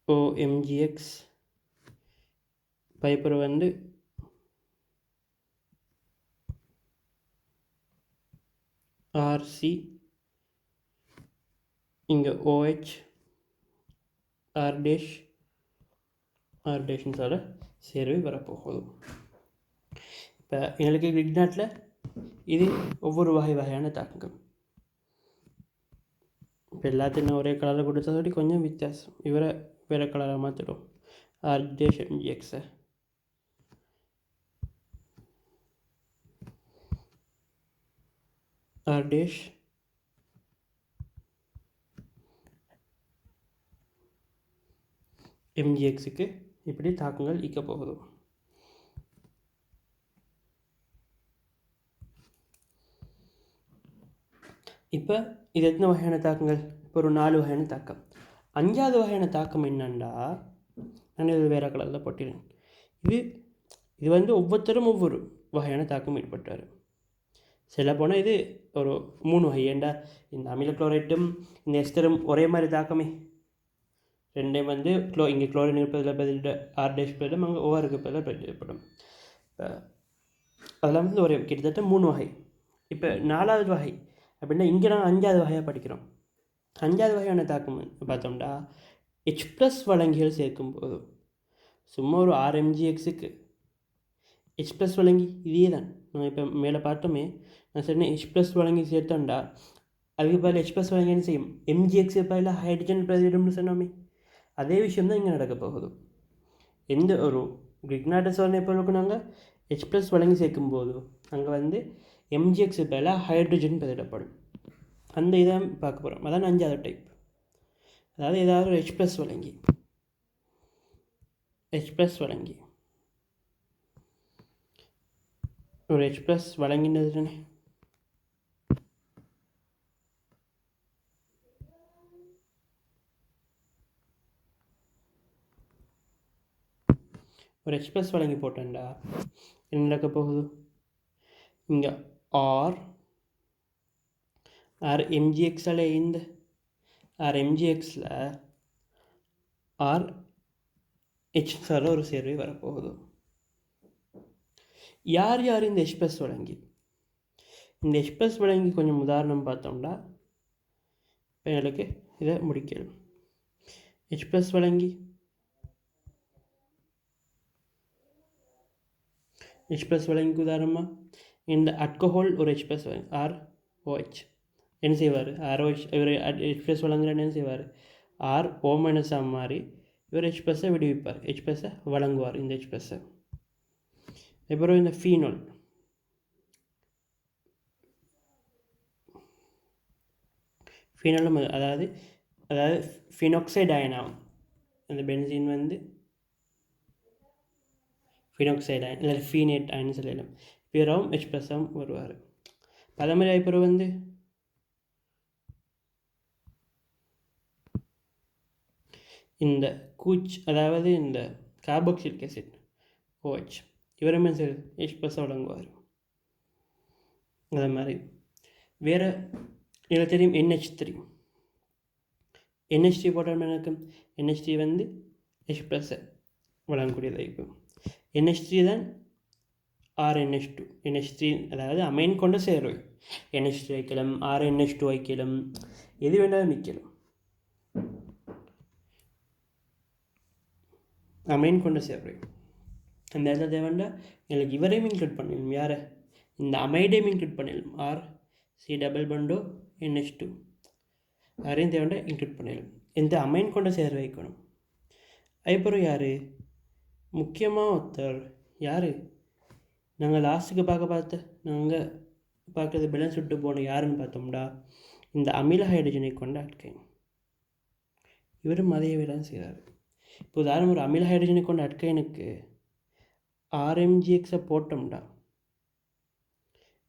OMgx பைப்பர் வந்து RC இங்கே OH R' சேர்வை வரப்போகுது. இப்போ எங்களுக்கு கிரிக்னாட்டில் இது ஒவ்வொரு வகையான தாக்கங்கள். இப்போ எல்லாத்தையும் ஒரே கலரில் கொடுத்ததோட கொஞ்சம் வித்தியாசம். இவரை வேறு கலராக மாற்றிடும். RMgx MgXக்கு இப்படி தாக்கங்கள் ஈக்க போகுது. இப்போ இது எத்தனை வகையான தாக்கங்கள்? இப்போ ஒரு 4 வகையான தாக்கம். 5வது வகையான தாக்கம் என்னண்டா, நான் இது வேறு கலரில் போட்டிருக்கேன். இது வந்து ஒவ்வொருத்தரும் ஒவ்வொரு வகையான தாக்கம் ஏற்பட்டார். சில போனால் இது ஒரு 3 வகை. ஏண்டா இந்த அமில குளோரைட்டும் இந்த எஸ்டரும் ஒரே மாதிரி தாக்கமே. ரெண்டையும் வந்து இங்கே குளோரின் இருப்பதில் பதிலிட R' பதிலும் அங்கே ORக்கு பதிலாக பதிலிடப்படும். அதெல்லாம் வந்து ஒரே கிட்டத்தட்ட 3 வகை. இப்போ 4வது வகை அப்படின்னா இங்கே நாங்கள் 5வது வகையாக படிக்கிறோம். 5வது வகையான தாக்கம் பார்த்தோம்னா H+ வழங்கிகள் சேர்க்கும்போது சும்மா ஒரு RMgxக்கு H+ வழங்கி இதே தான் நான் இப்போ மேலே பார்த்தோமே. நான் சொன்னேன் H+ வழங்கி சேர்த்தோம்டா அதுக்கு பதில் H+ வழங்கி என்ன செய்யும்? MgX பதிலாக ஹைட்ரஜன் பதிலிடும்னு சொன்னோமே. அதே விஷயம் தான் இங்கே நடக்க போகுது. எந்த ஒரு கிரிக்னாட்டஸ் சோதனை பொருளுக்கு நாங்கள் H+ வழங்கி சேர்க்கும்போது அங்கே வந்து MgX பதிலாக ஹைட்ரஜன் பதிலிடப்படும். அந்த இதை பார்க்க போகிறோம். அதான் 5வது டைப். அதாவது ஏதாவது ஒரு H+ வழங்கி ஒரு H+ வழங்கினதுன்னு ஒரு H+ வழங்கி போட்டேன்டா என்ன நடக்க போகுது? இங்கே RMgxல இந்த RMgxல RH ஒரு சேர்வை வரப்போகுது. யார் இந்த H+ வழங்கி? இந்த H+ வழங்கி கொஞ்சம் உதாரணம் பார்த்தோம்னா இப்போ எங்களுக்கு இதை முடிக்கணும். H+ வழங்கி உதாரணமாக இந்த அல்கஹால் ஒரு H+ வழங்கி ROH என்ன செய்வார்? ROH இவர் H+ வழங்குற என்ன செய்வார்? RO- மாறி இவர் H+ விடுவிப்பார். H+ வழங்குவார். இந்த H+. அப்புறம் இந்த ஃபீனால் அதாவது ஃபினாக்சைடு அயன் ஆகும். அந்த பென்சீன் வந்து ஃபினோக்சைடு அயன் இல்லை ஃபீனேட் அயன் சொல்லலாம். பிறவும் H+ வருவார். அதே மாதிரி அப்புறம் வந்து இந்த கூச், அதாவது இந்த கார்பாக்சிலிக் ஆசிட் OH, இவருமே சரி H+ வழங்குவார். அதே மாதிரி வேறு இதில் தெரியும் NH3. NH3 போட்டால் எனக்கு NH3 வந்து H+ வழங்கக்கூடியதாக இருக்கும். NH3 தான் RNH2. NH3 அதாவது அமைன் கொண்ட சேர்வை. NH3 வைக்கலாம், RNH2 வைக்கலாம், எது வேண்டாலும் வைக்கலாம். அமைன் கொண்ட சேர்வை. அந்த இடத்துல தேவைண்டா எங்களுக்கு இவரையும் இன்க்ளூட் பண்ணிடலாம். யாரை? இந்த அமைடையும் இன்க்ளூட் பண்ணிடலாம். RC≡NH2 யாரையும் தேவைண்டா இன்க்ளூட் பண்ணிடலாம். இந்த அமைன் கொண்ட சேர்வை வைக்கணும். அதுக்கப்புறம் யார் முக்கியமாக ஒருத்தர் யார் நாங்கள் லாஸ்ட்டுக்கு நாங்கள் பார்க்குறது பேலன்ஸ் விட்டு போன யாருன்னு பார்த்தோம்டா இந்த அமில ஹைட்ரஜனை கொண்ட அட்கைன். இவரும் அதையவே தான் செய்கிறார். இப்போ உதாரணம் ஒரு அமில ஹைட்ரஜனை கொண்ட அட்கைனுக்கு RMGX போட்டோம்டா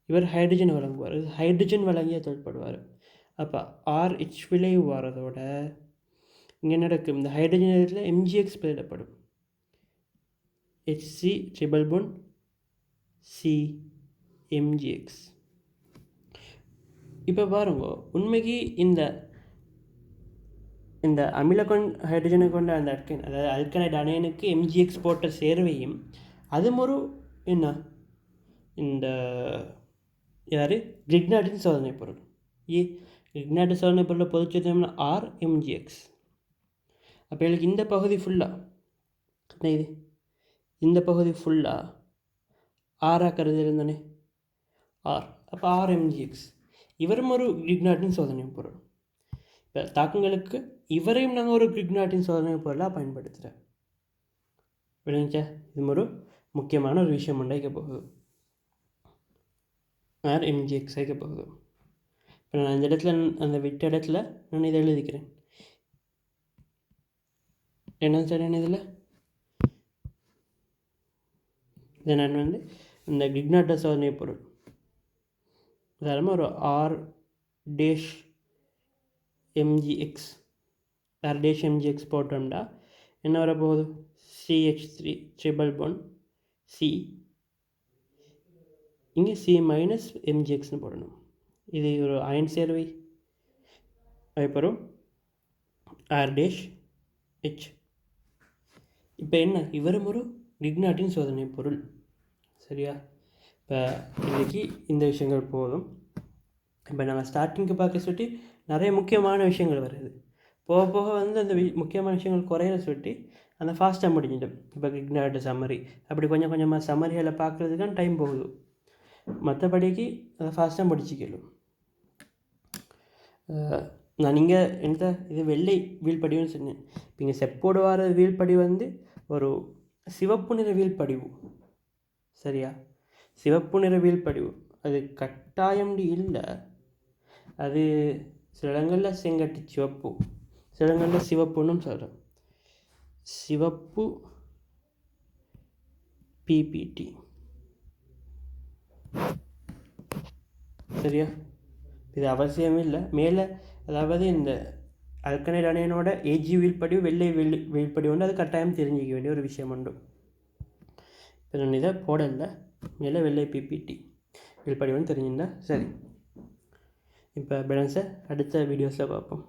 இவர் ஹைட்ரஜன் வழங்குவார். ஹைட்ரஜன் வழங்கிய தொழில்படுவார். அப்போ RH விளைவு வரதோட இங்கே நடக்கும் இந்த ஹைட்ரஜன் இடத்துல MgX பதிலப்படும். HC≡CMgX. இப்போ பாருங்க, உண்மைக்கு இந்த இந்த ஹைட்ரஜனை கொண்ட அந்த அட்கைன், அதாவது அல்கனைடு அணையனுக்கு MgX போட்ட சேர்வையும் அதுவும் ஒரு என்ன இந்த யார் கிரிக்னார்டின் சோதனை பொருள். கிரிக்னார்டின் சோதனை பொருளை பொதுச்சேர்த்தோம்னா RMgX. அப்போ எனக்கு இந்த பகுதி ஃபுல்லாக இது இந்த பகுதி ஃபுல்லாக ஆறாக்கிறது இருந்தனே அப்போ RMgX. இவரும் ஒரு கிரிக்னார்டின் சோதனை பொருள். இப்போ தாக்கங்களுக்கு இவரையும் நாங்கள் ஒரு கிரிக்னார்டின் சோதனை பொருளாக பயன்படுத்துகிறேன். விளங்கிச்சா? இது ஒரு முக்கியமான ஒரு விஷயம் உண்டாக்க போகுது. RMgX ஆக போகுது. இப்போ நான் இந்த இடத்துல அந்த விட்ட இடத்துல நான் இதை எழுதிக்கிறேன். என்ன சார் இதில் இதை நான் வந்து இந்த கிரிக்னார்டின் சோதனை பொருள் உதாரணமாக ஒரு R'(MgX) போட்டோம்னா என்ன வரப்போகுது? CH3 இங்கே C-MgXன்னு போடணும். இது ஒரு அயன் சேர்வை. அதுக்கப்புறம் R'(H). இப்போ என்ன இவரும் ஒரு கிரிக்னார்டின் சோதனை பொருள். சரியா? இப்போ இன்றைக்கி இந்த விஷயங்கள் போதும். இப்போ நாங்கள் ஸ்டார்டிங்க்கு பார்க்க சொல்லி நிறைய முக்கியமான விஷயங்கள் வருது. போக போக வந்து அந்த முக்கியமான விஷயங்கள் குறையிற சொல்லி அந்த ஃபாஸ்ட்டாக முடிஞ்சிடும். இப்போ கிரிக்னார்டு சம்மரி அப்படி கொஞ்சம் கொஞ்சமாக சம்மரிகளை பார்க்குறதுக்கான டைம் போகுது. மற்றபடிக்கு அதை ஃபாஸ்ட்டாக முடிச்சிக்கலும். நான் நீங்கள் எந்த இது வெள்ளை வீழ்படிவுன்னு சொன்னேன். இப்போ இங்கே செப்போடு வர வீழ்படிவு வந்து ஒரு சிவப்பு நிற வீழ்படிவு. சரியா? சிவப்பு நிற வீழ்படிவு அது கட்டாயம் இல்லை. அது சில இடங்களில் செங்கட்டி சிவப்பு, சில இடங்களில் சிவப்புன்னு சொல்கிறோம். சிவப்பு PPT. சரியா? இது அவசியம் இல்லை. மேலே அதாவது இந்த அல்கனைடு அணையனோட AG வீழ்படிவு வெள்ளை வீழ்படிவு உண்டு. அது கட்டாயம் தெரிஞ்சிக்க வேண்டிய ஒரு விஷயம் உண்டு. இப்போ நான் இதை போடலை. மேலே வெள்ளை PPT வீழ்படிவுன்னு தெரிஞ்சிருந்தா சரி. இப்போ பேலன்ஸை அடுத்த வீடியோஸில் பார்ப்போம்.